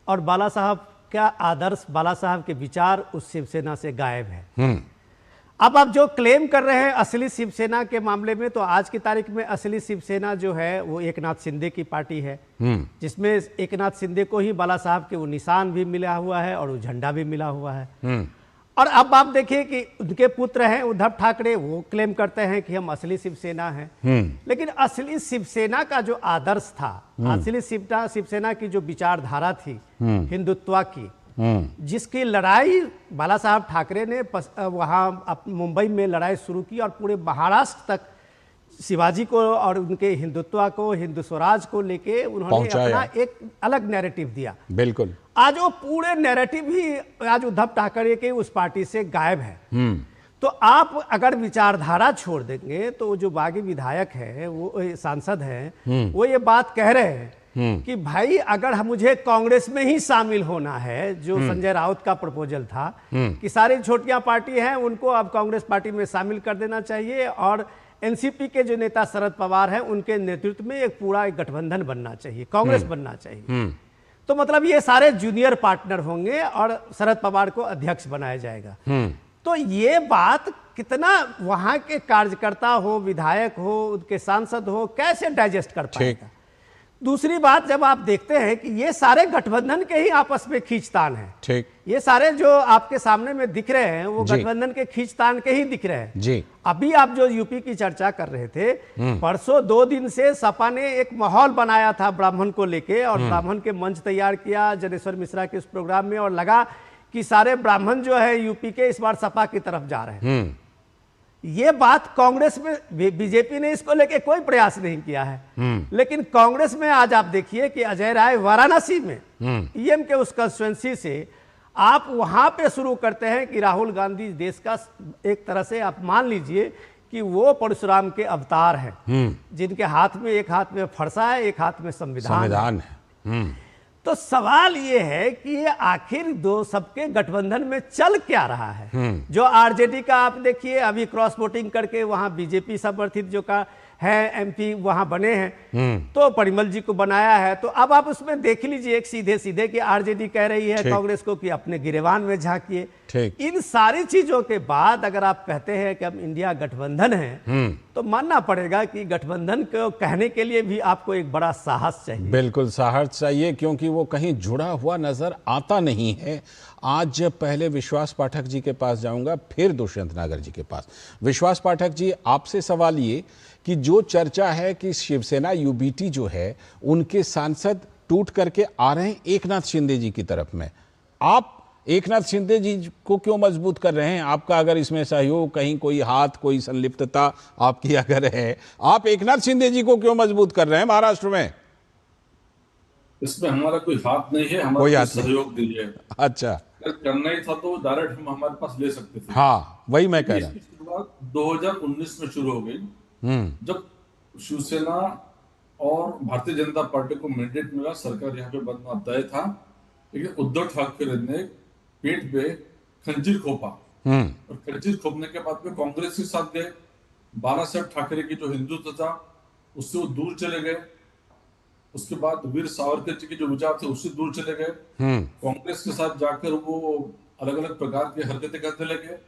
और बाला साहब का आदर्श, बाला साहब के विचार उस शिवसेना से गायब है। अब आप जो क्लेम कर रहे हैं असली शिवसेना के मामले में, तो आज की तारीख में असली शिवसेना जो है वो एकनाथ शिंदे की पार्टी है, जिसमें एकनाथ शिंदे को ही बाला साहब के वो निशान भी मिला हुआ है और वो झंडा भी मिला हुआ है। और अब आप देखिए कि उनके पुत्र हैं उद्धव ठाकरे, वो क्लेम करते हैं कि हम असली शिवसेना हैं। लेकिन असली शिवसेना का जो आदर्श था, असली शिवसेना की जो विचारधारा थी हिंदुत्व की, जिसकी लड़ाई बाला साहब ठाकरे ने वहां मुंबई में लड़ाई शुरू की और पूरे महाराष्ट्र तक शिवाजी को और उनके हिंदुत्व को, हिंदू स्वराज को लेके उन्होंने अपना एक अलग नैरेटिव दिया। बिल्कुल। आज वो पूरे नैरेटिव ही आज उद्धव ठाकरे के उस पार्टी से गायब है। तो आप अगर विचारधारा छोड़ देंगे तो जो बागी विधायक है, वो सांसद हैं, वो ये बात कह रहे हैं कि भाई अगर हम मुझे कांग्रेस में ही शामिल होना है, जो संजय राउत का प्रपोजल था कि सारी छोटियां पार्टी हैं उनको अब कांग्रेस पार्टी में शामिल कर देना चाहिए और एनसीपी के जो नेता शरद पवार हैं उनके नेतृत्व में एक पूरा एक गठबंधन बनना चाहिए, कांग्रेस बनना चाहिए। तो मतलब ये सारे जूनियर पार्टनर होंगे और शरद पवार को अध्यक्ष बनाया जाएगा। तो ये बात कितना वहां के कार्यकर्ता हो, विधायक हो, उनके सांसद हो, कैसे डाइजेस्ट कर पाएगा। दूसरी बात, जब आप देखते हैं कि ये सारे गठबंधन के ही आपस में खींचतान है, ठीक, ये सारे जो आपके सामने में दिख रहे हैं वो गठबंधन के खींचतान के ही दिख रहे हैं जी। अभी आप जो यूपी की चर्चा कर रहे थे, परसों 2 दिन से सपा ने एक माहौल बनाया था ब्राह्मण को लेके और ब्राह्मण के मंच तैयार किया जनेश्वर मिश्रा के उस प्रोग्राम में, और लगा कि सारे ब्राह्मण जो है यूपी के इस बार सपा की तरफ जा रहे हैं। ये बात कांग्रेस में, बीजेपी ने इसको लेके कोई प्रयास नहीं किया है, लेकिन कांग्रेस में आज आप देखिए कि अजय राय वाराणसी में ईएम के उस कंस्टिट्यूएंसी से आप वहां पे शुरू करते हैं कि राहुल गांधी देश का, एक तरह से आप मान लीजिए कि वो परशुराम के अवतार हैं, जिनके हाथ में एक हाथ में फरसा है, एक हाथ में संविधान है। तो सवाल ये है कि ये आखिर दो सबके गठबंधन में चल क्या रहा है। जो आरजेडी का आप देखिए अभी क्रॉस वोटिंग करके वहां बीजेपी समर्थित जो का है एमपी वहां बने हैं, तो परिमल जी को बनाया है। तो अब आप उसमें देख लीजिए एक सीधे सीधे कि आरजेडी कह रही है कांग्रेस को कि अपने गिरेबान में झांकिए। इन सारी चीजों के बाद अगर आप कहते हैं कि हम इंडिया गठबंधन है, तो मानना पड़ेगा कि गठबंधन को कहने के लिए भी आपको एक बड़ा साहस चाहिए। बिल्कुल साहस चाहिए, क्योंकि वो कहीं जुड़ा हुआ नजर आता नहीं है। आज पहले विश्वास पाठक जी के पास जाऊंगा, फिर दुष्यंत नागर जी के पास। विश्वास पाठक जी, आपसे सवाल ये कि जो चर्चा है कि शिवसेना यूबीटी जो है उनके सांसद टूट करके आ रहे हैं एकनाथ शिंदे जी की तरफ में, आप एकनाथ शिंदे जी को क्यों मजबूत कर रहे हैं? आपका अगर इसमें सहयोग, कहीं कोई हाथ, कोई संलिप्तता आपकी अगर है, आप एकनाथ शिंदे जी को क्यों मजबूत कर रहे हैं महाराष्ट्र में? इसमें हमारा कोई हाथ नहीं है, हमारा सहयोग दीजिए। अच्छा, अगर करना ही था तो डायरेक्ट हम हमारे पास ले सकते थे। हाँ, वही मैं कह रहा हूँ। शुरुआत 2019 में शुरू हो गई, जब शिवसेना और भारतीय जनता पार्टी को मैंडेट मिला, सरकार यहाँ पे बनना तय था, लेकिन उद्धव ठाकरे ने पेट पे खंजीर खोपा और खंजीर खोपने के बाद में कांग्रेस के साथ गए। बाला साहब ठाकरे की जो हिंदुत्व था उससे वो दूर चले गए। उसके बाद वीर सावरकर जी के जो विचार थे उससे दूर चले गए। कांग्रेस के साथ जाकर वो अलग अलग प्रकार की हरकतें करने लगे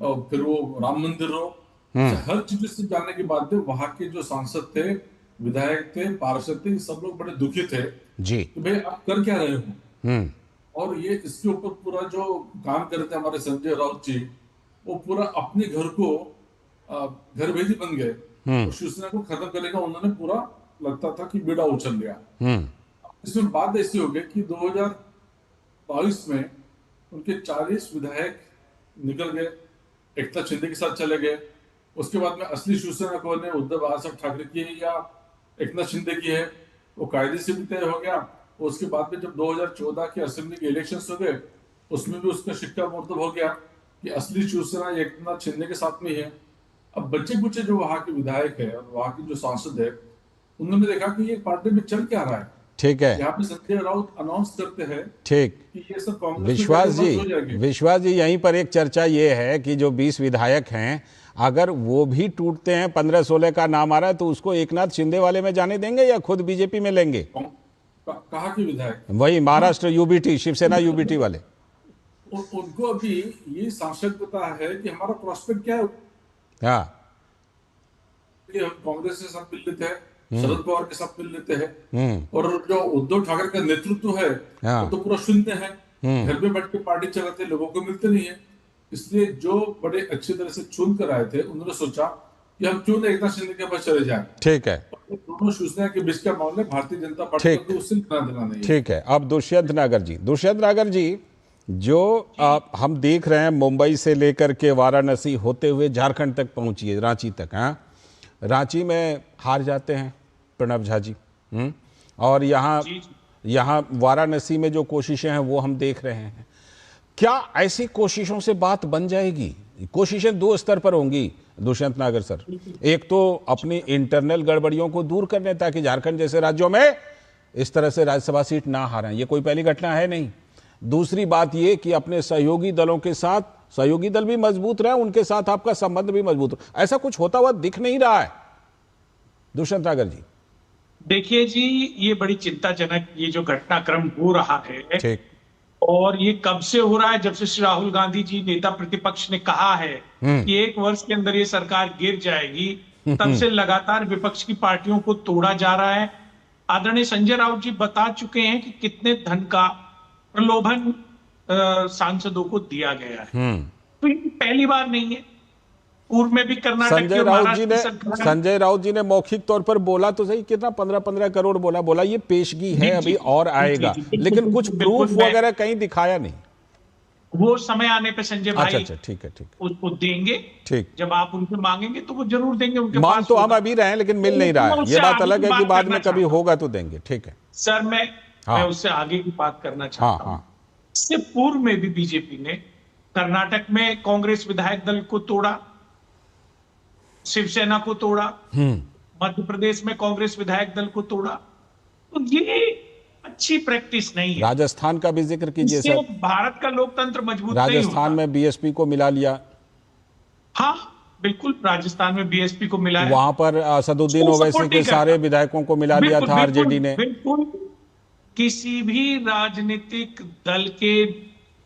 और फिर वो राम मंदिर रो, हर चीज से जाने के बाद में वहां के जो सांसद थे, विधायक थे, पार्षद थे, सब लोग बड़े दुखी थे जी कि भाई आप कर क्या रहे हो। और ये इसके ऊपर पूरा जो काम करते हमारे संजय राउत जी, वो पूरा अपने घर को घर भेदी बन गए और शिवसेना को खत्म करने का उन्होंने पूरा लगता था कि बेड़ा उछल गया। इसमें बात ऐसी हो गई कि 2022 में उनके 40 विधायक निकल गए, एकनाथ शिंदे के साथ चले गए। उसके बाद में असली शिवसेना कौन है, उद्धव बाला ठाकरे की है या एकनाथ शिंदे की है, वो कायदे से भी तय हो गया। उसके बाद में जब 2014 के असेंबली के इलेक्शंस हो गए, उसमें भी उसका शिक्कामोर्तब हो गया कि असली शिवसेना एकनाथ शिंदे के साथ में है। अब बच्चे कुचे जो वहां के विधायक है और वहां के जो सांसद है, उन्होंने देखा कि ये पार्टी में चल क्या रहा है। ठीक है, यहाँ पे संजय राउत अनाउंस करते हैं ठीक कि ये सब कांग्रेस विश्वास जी यहीं पर एक चर्चा ये है कि जो 20 विधायक हैं, अगर वो भी टूटते हैं, 15-16 का नाम आ रहा है, तो उसको एकनाथ शिंदे वाले में जाने देंगे या खुद बीजेपी में लेंगे? कहा कि विधायक वही महाराष्ट्र यूबीटी, शिवसेना यूबीटी वाले, उनको अभी ये सांसदता है कि हमारा प्रोस्पेक्ट क्या है। हाँ, कि हम कांग्रेस के साथ मिल लेते हैं, शरद पवार के साथ मिल लेते हैं, और जो उद्धव ठाकरे का नेतृत्व है वो तो पूरा शून्य है, घर में बैठ के पार्टी चलाते, लोगों को मिलते नहीं है। इसलिए जो बड़े अच्छी तरह से चुन कर आए थे, उन्होंने सोचा कि हम क्यों ना एकनाथ शिंदे के पास चले जाएं। ठीक है, दोनों शिवसेना के बीच का मामला भारतीय जनता पार्टी को उससे लेना देना नहीं है। ठीक है, अब दुष्यंत नागर जी, जो हम देख रहे हैं मुंबई से लेकर के वाराणसी होते हुए झारखंड तक पहुंची है, रांची तक, हाँ, रांची में हार जाते हैं प्रणब झा जी। और यहाँ वाराणसी में जो कोशिशें हैं वो हम देख रहे हैं। क्या ऐसी कोशिशों से बात बन जाएगी? कोशिशें दो स्तर पर होंगी दुष्यंत नागर सर। एक तो अपनी इंटरनल गड़बड़ियों को दूर करने ताकि झारखंड जैसे राज्यों में इस तरह से राज्यसभा सीट ना हारें, ये कोई पहली घटना है नहीं। दूसरी बात ये कि अपने सहयोगी दलों के साथ, सहयोगी दल भी मजबूत रहे, उनके साथ आपका संबंध भी मजबूत हो। ऐसा कुछ होता हुआ दिख नहीं रहा है दुष्यंत नागर जी। देखिए जी, ये बड़ी चिंताजनक ये जो घटनाक्रम हो रहा है, ठीक, और ये कब से हो रहा है? जब से श्री राहुल गांधी जी नेता प्रतिपक्ष ने कहा है कि 1 वर्ष के अंदर ये सरकार गिर जाएगी, तब से लगातार विपक्ष की पार्टियों को तोड़ा जा रहा है। आदरणीय संजय राउत जी बता चुके हैं कि कितने धन का प्रलोभन सांसदों को दिया गया है। तो ये पहली बार नहीं है, पूर्व में भी कर्नाटक संजय राउत जी ने मौखिक तौर पर बोला तो सही, कितना 15-15 करोड़ बोला ये पेशगी है, अभी और आएगा, लेकिन कुछ प्रूफ वगैरह कहीं दिखाया नहीं। वो समय आने पे संजय भाई अच्छा, ठीक है, उसको देंगे। ठीक, जब आप उनसे मांगेंगे तो वो जरूर देंगे। उनके मान पास तो हम अभी रहे हैं, लेकिन मिल नहीं रहा है। ये बात अलग है कि बाद में कभी होगा तो देंगे। ठीक है सर, मैं उससे आगे की बात करना चाहता हूँ। इससे पूर्व में भी बीजेपी ने कर्नाटक में कांग्रेस विधायक दल को तोड़ा, शिवसेना को तोड़ा, मध्य प्रदेश में कांग्रेस विधायक दल को तोड़ा। तो ये अच्छी प्रैक्टिस नहीं है। राजस्थान का भी जिक्र कीजिए सर। भारत का लोकतंत्र मजबूत राजस्थान में बीएसपी को मिला लिया। हाँ बिल्कुल, राजस्थान में बीएसपी को मिला है। वहां पर असदुद्दीन ओवैसी के सारे विधायकों को मिला लिया था आरजेडी ने। बिल्कुल, किसी भी राजनीतिक दल के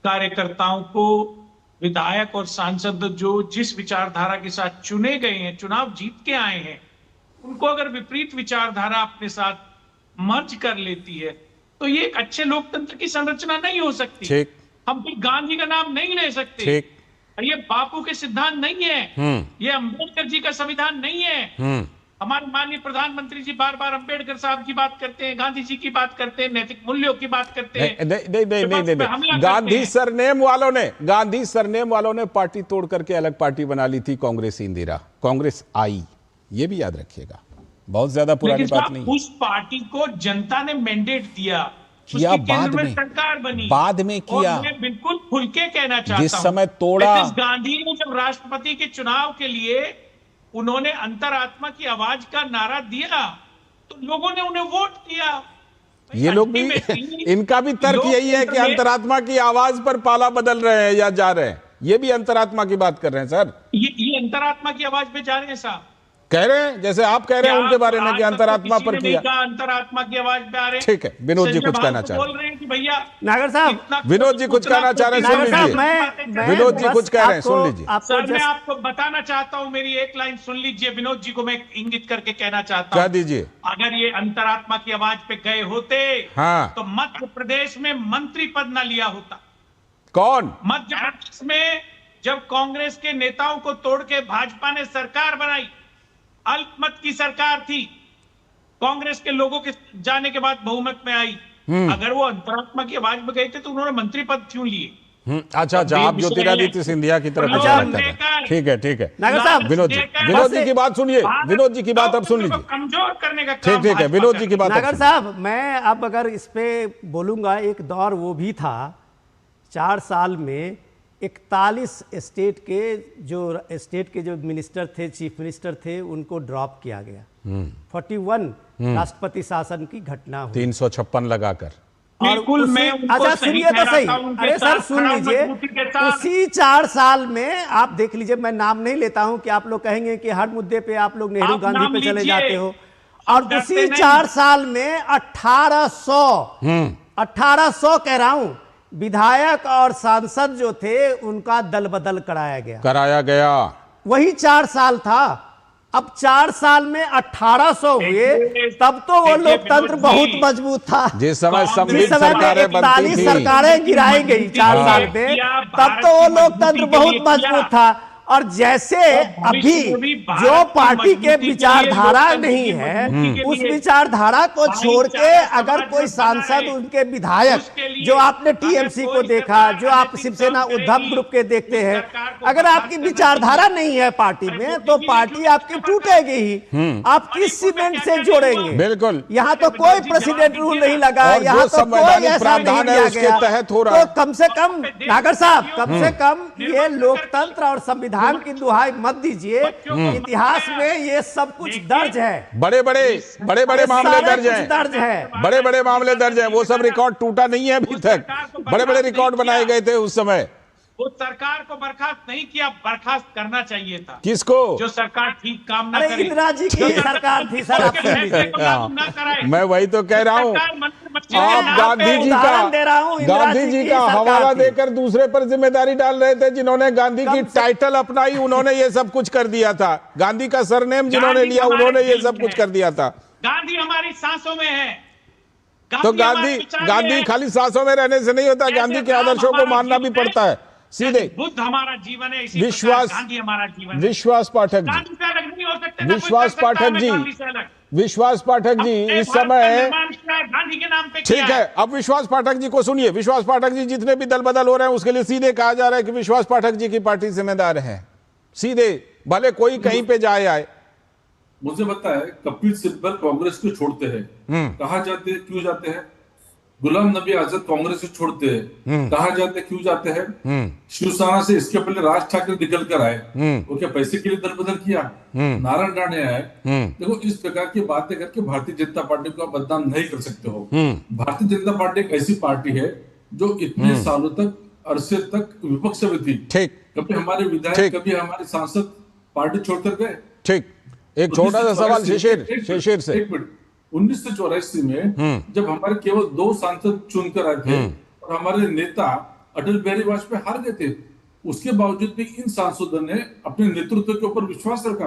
कार्यकर्ताओं को विधायक और सांसद जो जिस विचारधारा के साथ चुने गए हैं, चुनाव जीत के आए हैं, उनको अगर विपरीत विचारधारा अपने साथ मर्ज कर लेती है तो ये एक अच्छे लोकतंत्र की संरचना नहीं हो सकती। हम भी गांधी का नाम नहीं ले सकते। ये बापू के सिद्धांत नहीं है, ये अंबेडकर जी का संविधान नहीं है। हमारे माननीय प्रधानमंत्री जी बार बार अंबेडकर साहब की बात करते हैं, गांधी जी की बात करते हैं, नैतिक मूल्यों की बात करते हैं। नहीं, गांधी सरनेम वालों ने पार्टी तोड़ करके अलग पार्टी बना ली थी, कांग्रेस इंदिरा, कांग्रेस आई, ये भी याद रखिएगा। बहुत ज्यादा पुरानी बात नहीं। उस पार्टी को जनता ने मैंडेट दिया, किया बाद में, सरकार बनी, बाद में किया। और मैं बिल्कुल खुल के कहना चाहता हूं, जिस समय तोड़ा, गांधी ने जब राष्ट्रपति के चुनाव के लिए उन्होंने अंतरात्मा की आवाज का नारा दिया तो लोगों ने उन्हें वोट दिया। ये लोग भी इनका भी तर्क यही है कि अंतरात्मा की आवाज पर पाला बदल रहे हैं या जा रहे हैं। ये भी अंतरात्मा की बात कर रहे हैं सर। ये अंतरात्मा की आवाज पे जा रहे हैं साहब, कह रहे हैं जैसे आप कह रहे हैं उनके बारे में कि अंतरात्मा पर किया। अंतरात्मा की आवाज पे आ रहे हैं। ठीक है, विनोद जी कुछ कहना चाह बोल रहे हैं कि भैया नागर साहब, विनोद जी कुछ कहना चाह रहे हैं, सुन लीजिए। विनोद जी कुछ कह रहे हैं, सुन लीजिए। सर, मैं आपको बताना चाहता हूं, मेरी एक लाइन सुन लीजिए। विनोद जी को मैं इंगित करके कहना चाहता हूं, कह दीजिए। अगर ये अंतरात्मा की आवाज पे गए होते तो मध्य प्रदेश में मंत्री पद न लिया होता। कौन? मध्य प्रदेश में जब कांग्रेस के नेताओं को तोड़ के भाजपा ने सरकार बनाई, अल्पमत की सरकार थी, कांग्रेस के लोगों के जाने के बाद बहुमत में आई। अगर वो अंतरात्मा की आवाज में गए थे तो उन्होंने मंत्री पद क्यों लिए? अच्छा, आप ज्योतिरादित्य सिंधिया की तरफ ठीक है, ठीक है। नागर साहब, विनोद जी की बात सुनिए। विनोद जी की बात अब सुन लीजिए। कमजोर करने का ठीक है, विनोद जी की बात। नागर साहब, मैं अब अगर इस पे बोलूंगा, एक दौर वो भी था 4 साल में 41 स्टेट के जो मिनिस्टर थे, चीफ मिनिस्टर थे, उनको ड्रॉप किया गया। 41 राष्ट्रपति शासन की घटना हुई, 356 लगाकर। बिल्कुल, मैं अच्छा सुनिए तो सही। अरे सर सुन लीजिए, उसी 4 साल में आप देख लीजिए, मैं नाम नहीं लेता हूं कि आप लोग कहेंगे कि हर मुद्दे पे आप लोग नेहरू गांधी पे चले जाते हो। और उसी 4 साल में 1800 कह रहा हूं विधायक और सांसद जो थे उनका दल बदल कराया गया। वही 4 साल था। अब 4 साल में 1800 हुए, तब तो वो लोकतंत्र बहुत मजबूत था। जिस समय 41 सरकारें गिराई गई 4 साल में, तब तो वो लोकतंत्र बहुत मजबूत था। और जैसे अभी जो पार्टी के विचारधारा नहीं है, उस विचारधारा को छोड़ के अगर कोई सांसद, उनके विधायक, जो आपने टीएमसी को देखा, जो आप शिवसेना उद्धव ग्रुप के देखते हैं, अगर आपकी विचारधारा नहीं है पार्टी में, तो पार्टी आपकी टूटेगी ही। आप किस सीमेंट से जोड़ेंगे? बिल्कुल, यहाँ तो कोई प्रेसिडेंट रूल नहीं लगा, यहाँ तो कोई ऐसा नहीं दिया गया, तहत हो रहा है। तो कम से कम नागर साहब, कम से कम ये लोकतंत्र और संविधान की दुहाई मत दीजिए। इतिहास में ये सब कुछ दर्ज है, बड़े बड़े मामले दर्ज हैं, बड़े मामले दर्ज हैं। वो सब रिकॉर्ड टूटा नहीं है अभी तक, बड़े रिकॉर्ड बनाए गए थे उस समय। वो सरकार को बर्खास्त नहीं किया, बर्खास्त करना चाहिए था। किसको? जो सरकार ठीक काम ना करे। इंदिरा जी की सरकार थी सर, मैं वही तो कह रहा हूँ। आप गांधी जी का हवाला देकर दूसरे पर जिम्मेदारी डाल रहे थे। जिन्होंने गांधी की टाइटल अपनाई, उन्होंने ये सब कुछ कर दिया था। गांधी का सरनेम जिन्होंने लिया, उन्होंने ये सब कुछ कर दिया था। गांधी हमारी सांसों में है। तो गांधी खाली सांसों में रहने से नहीं होता, गांधी के आदर्शों को मानना भी पड़ता है। सीधे बुद्ध हमारा जीवन है, गांधी हमारा जीवन है। विश्वास पाठक जी इस समय गांधी के नाम पे ठीक है। अब विश्वास पाठक जी को सुनिए। विश्वास पाठक जी जितने भी दल बदल हो रहे हैं, उसके लिए सीधे कहा जा रहा है कि विश्वास पाठक जी की पार्टी जिम्मेदार है। सीधे, भले कोई कहीं पे जाए आए। मुझे पता है कपिल सिब्बल कांग्रेस को छोड़ते हैं, कहा जाते हैं क्यों जाते हैं। गुलाम नबी आजाद कांग्रेस से छोड़ते हैं, कहा जाते क्यों जाते हैं। शिवसेना से इसके पहले राज ठाकरे निकल कर आए, वो क्या पैसे के लिए दल बदल किया? नारायण राणे आए। देखो, इस प्रकार की बातें करके भारतीय जनता पार्टी को आप बदनाम नहीं कर सकते हो। भारतीय जनता पार्टी एक ऐसी पार्टी है जो इतने सालों तक, अरसे तक विपक्ष में थी। कभी हमारे विधायक, कभी हमारे सांसद पार्टी छोड़कर गए। ठीक, एक छोटा सा सवाल शिशिर से। 1984 में जब हमारे केवल 2 सांसद चुनकर आए थे और हमारे नेता अटल बिहारी वाजपेयी हार गए थे, उसके बावजूद भी इन सांसदों ने अपने नेतृत्व के ऊपर विश्वास रखा,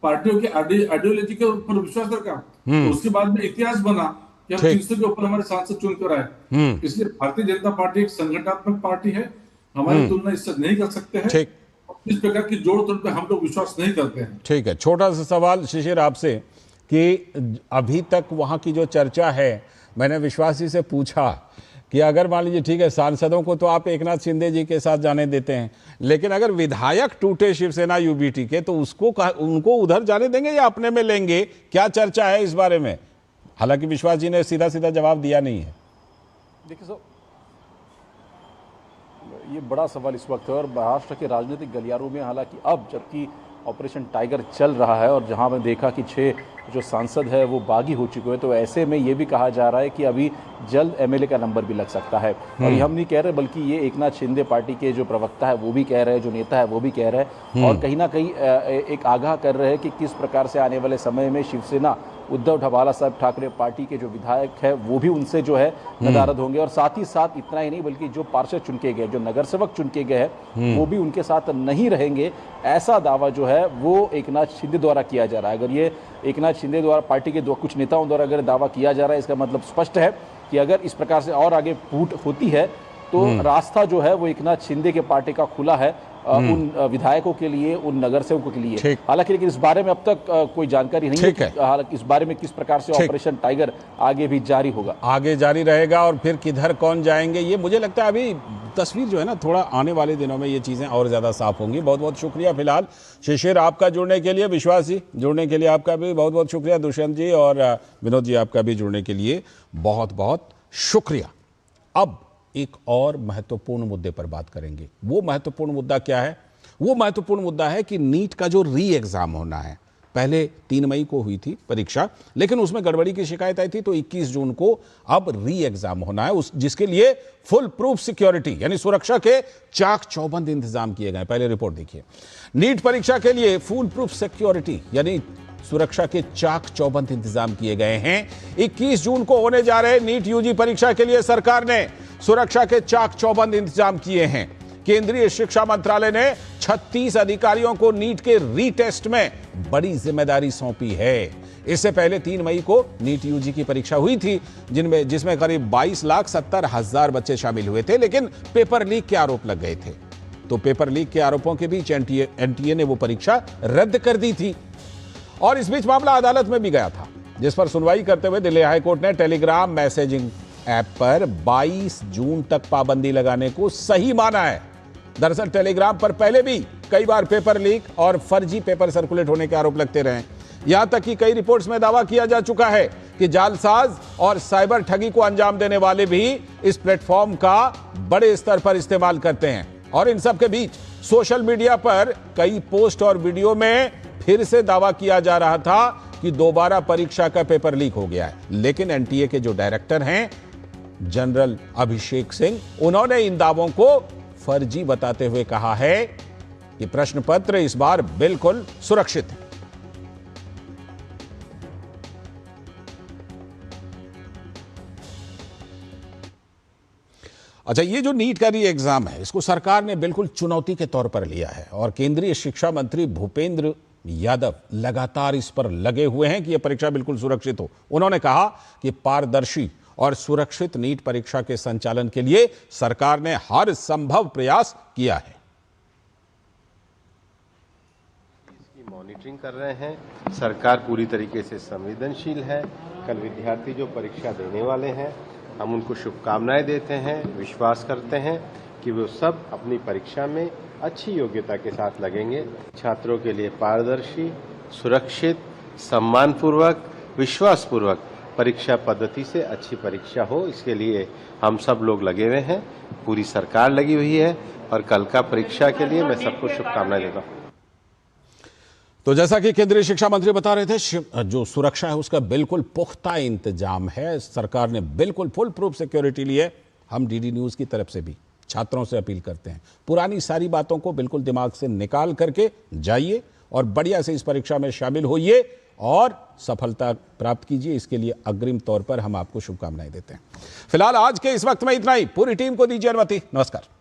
पार्टियों की आइडियोलॉजी के ऊपर विश्वास रखा। तो उसके बाद में इतिहास बना कि हम 300 के ऊपर हमारे सांसद चुनकर आए। इसलिए भारतीय जनता पार्टी एक संगठनात्मक पार्टी है, हमारी तुलना इससे नहीं कर सकते हैं। इस प्रकार की जोड़ तोड़ पे हम लोग विश्वास नहीं करते हैं। ठीक है, छोटा सा सवाल शिशिर आपसे कि अभी तक वहाँ की जो चर्चा है, मैंने विश्वास जी से पूछा कि अगर मान लीजिए ठीक है, सांसदों को तो आप एकनाथ शिंदे जी के साथ जाने देते हैं, लेकिन अगर विधायक टूटे शिवसेना यूबीटी के, तो उनको उधर जाने देंगे या अपने में लेंगे? क्या चर्चा है इस बारे में? हालांकि विश्वास जी ने सीधा जवाब दिया नहीं है। देखिए सर, ये बड़ा सवाल इस वक्त है और महाराष्ट्र के राजनीतिक गलियारों में, हालांकि अब जबकि ऑपरेशन टाइगर चल रहा है और जहां में देखा कि 6 जो सांसद है वो बागी हो चुके हैं, तो ऐसे में ये भी कहा जा रहा है कि अभी जल्द एमएलए का नंबर भी लग सकता है। और ये हम नहीं कह रहे, बल्कि ये एकनाथ शिंदे पार्टी के जो प्रवक्ता है वो भी कह रहे हैं, जो नेता है वो भी कह रहे हैं, और कहीं ना कहीं एक आगाह कर रहे हैं कि किस प्रकार से आने वाले समय में शिवसेना, उद्धव बाला साहब ठाकरे पार्टी के जो विधायक है वो भी उनसे जो है नदारद होंगे। और साथ ही साथ इतना ही नहीं, बल्कि जो पार्षद चुन के गए, जो नगर सेवक चुन के गए हैं, वो भी उनके साथ नहीं रहेंगे। ऐसा दावा जो है वो एकनाथ शिंदे द्वारा किया जा रहा है। अगर ये एकनाथ शिंदे द्वारा, पार्टी के कुछ नेताओं द्वारा अगर दावा किया जा रहा है, इसका मतलब स्पष्ट है कि अगर इस प्रकार से और आगे फूट होती है तो रास्ता जो है वो एकनाथ शिंदे के पार्टी का खुला है उन विधायकों के लिए, उन नगर सेवकों के लिए। हालांकि लेकिन इस बारे में अब तक कोई जानकारी नहीं है। हालांकि इस बारे में किस प्रकार से ऑपरेशन टाइगर आगे भी जारी होगा, आगे जारी रहेगा, और फिर किधर कौन जाएंगे, ये मुझे लगता है अभी तस्वीर जो है ना, थोड़ा आने वाले दिनों में ये चीज़ें और ज़्यादा साफ होंगी। बहुत बहुत शुक्रिया फिलहाल शिशिर आपका जुड़ने के लिए, विश्वास जी जुड़ने के लिए आपका भी बहुत बहुत शुक्रिया, दुष्यंत जी और विनोद जी आपका भी जुड़ने के लिए बहुत बहुत शुक्रिया। अब एक और महत्वपूर्ण मुद्दे पर बात करेंगे। वो महत्वपूर्ण मुद्दा क्या है? वो महत्वपूर्ण मुद्दा है कि नीट का जो री एग्जाम होना है, पहले 3 मई को हुई थी परीक्षा, लेकिन उसमें गड़बड़ी की शिकायत आई थी, तो 21 जून को अब री एग्जाम होना है, जिसके लिए फुल प्रूफ सिक्योरिटी यानी सुरक्षा के चाक चौबंद इंतजाम किए गए। पहले रिपोर्ट देखिए। नीट परीक्षा के लिए फुल प्रूफ सिक्योरिटी यानी सुरक्षा के चाक चौबंद इंतजाम किए गए हैं। 21 जून को होने जा रहे नीट यूजी परीक्षा के लिए सरकार ने सुरक्षा के चाक चौबंद इंतजाम किए हैं। केंद्रीय शिक्षा मंत्रालय ने 36 अधिकारियों को नीट के रीटेस्ट में बड़ी जिम्मेदारी सौंपी है। इससे पहले 3 मई को नीट यूजी की परीक्षा हुई थी, जिसमें करीब 22,70,000 बच्चे शामिल हुए थे, लेकिन पेपर लीक के आरोप लग गए थे। तो पेपर लीक के आरोपों के बीच एनटीए ने वो परीक्षा रद्द कर दी थी और इस बीच मामला अदालत में भी गया था, जिस पर सुनवाई करते हुए दिल्ली हाईकोर्ट ने टेलीग्राम मैसेजिंग ऐप पर 22 जून तक पाबंदी लगाने को सही माना है। दरअसल टेलीग्राम पर पहले भी कई बार पेपर लीक और फर्जी पेपर सर्कुलेट होने के आरोप लगते रहे। यहां तक कि कई रिपोर्ट्स में दावा किया जा चुका है कि जालसाज और साइबर ठगी को अंजाम देने वाले भी इस प्लेटफॉर्म का बड़े स्तर पर इस्तेमाल करते हैं। और इन सब के बीच सोशल मीडिया पर कई पोस्ट और वीडियो में फिर से दावा किया जा रहा था कि दोबारा परीक्षा का पेपर लीक हो गया है। लेकिन एनटीए के जो डायरेक्टर हैं जनरल अभिषेक सिंह, उन्होंने इन दावों को फर्जी बताते हुए कहा है कि प्रश्न पत्र इस बार बिल्कुल सुरक्षित है। अच्छा, ये जो नीट का री एग्जाम है, इसको सरकार ने बिल्कुल चुनौती के तौर पर लिया है और केंद्रीय शिक्षा मंत्री भूपेंद्र यादव लगातार इस पर लगे हुए हैं कि यह परीक्षा बिल्कुल सुरक्षित हो। उन्होंने कहा कि पारदर्शी और सुरक्षित नीट परीक्षा के संचालन के लिए सरकार ने हर संभव प्रयास किया है। इसकी मॉनिटरिंग कर रहे हैं, सरकार पूरी तरीके से संवेदनशील है। कल विद्यार्थी जो परीक्षा देने वाले हैं, हम उनको शुभकामनाएं देते हैं, विश्वास करते हैं कि वो सब अपनी परीक्षा में अच्छी योग्यता के साथ लगेंगे। छात्रों के लिए पारदर्शी, सुरक्षित, सम्मानपूर्वक, विश्वासपूर्वक परीक्षा पद्धति से अच्छी परीक्षा हो, इसके लिए हम सब लोग लगे हुए हैं, पूरी सरकार लगी हुई है और कल का परीक्षा के लिए मैं सबको शुभकामनाएं देता हूं। तो जैसा कि केंद्रीय शिक्षा मंत्री बता रहे थे, जो सुरक्षा है उसका बिल्कुल पुख्ता इंतजाम है। सरकार ने बिल्कुल फुल प्रूफ सिक्योरिटी ली है। हम डीडी न्यूज़ की तरफ से भी छात्रों से अपील करते हैं, पुरानी सारी बातों को बिल्कुल दिमाग से निकाल करके जाइए और बढ़िया से इस परीक्षा में शामिल होइए और सफलता प्राप्त कीजिए। इसके लिए अग्रिम तौर पर हम आपको शुभकामनाएं देते हैं। फिलहाल आज के इस वक्त में इतना ही। पूरी टीम को दीजिए अनुमति। नमस्कार।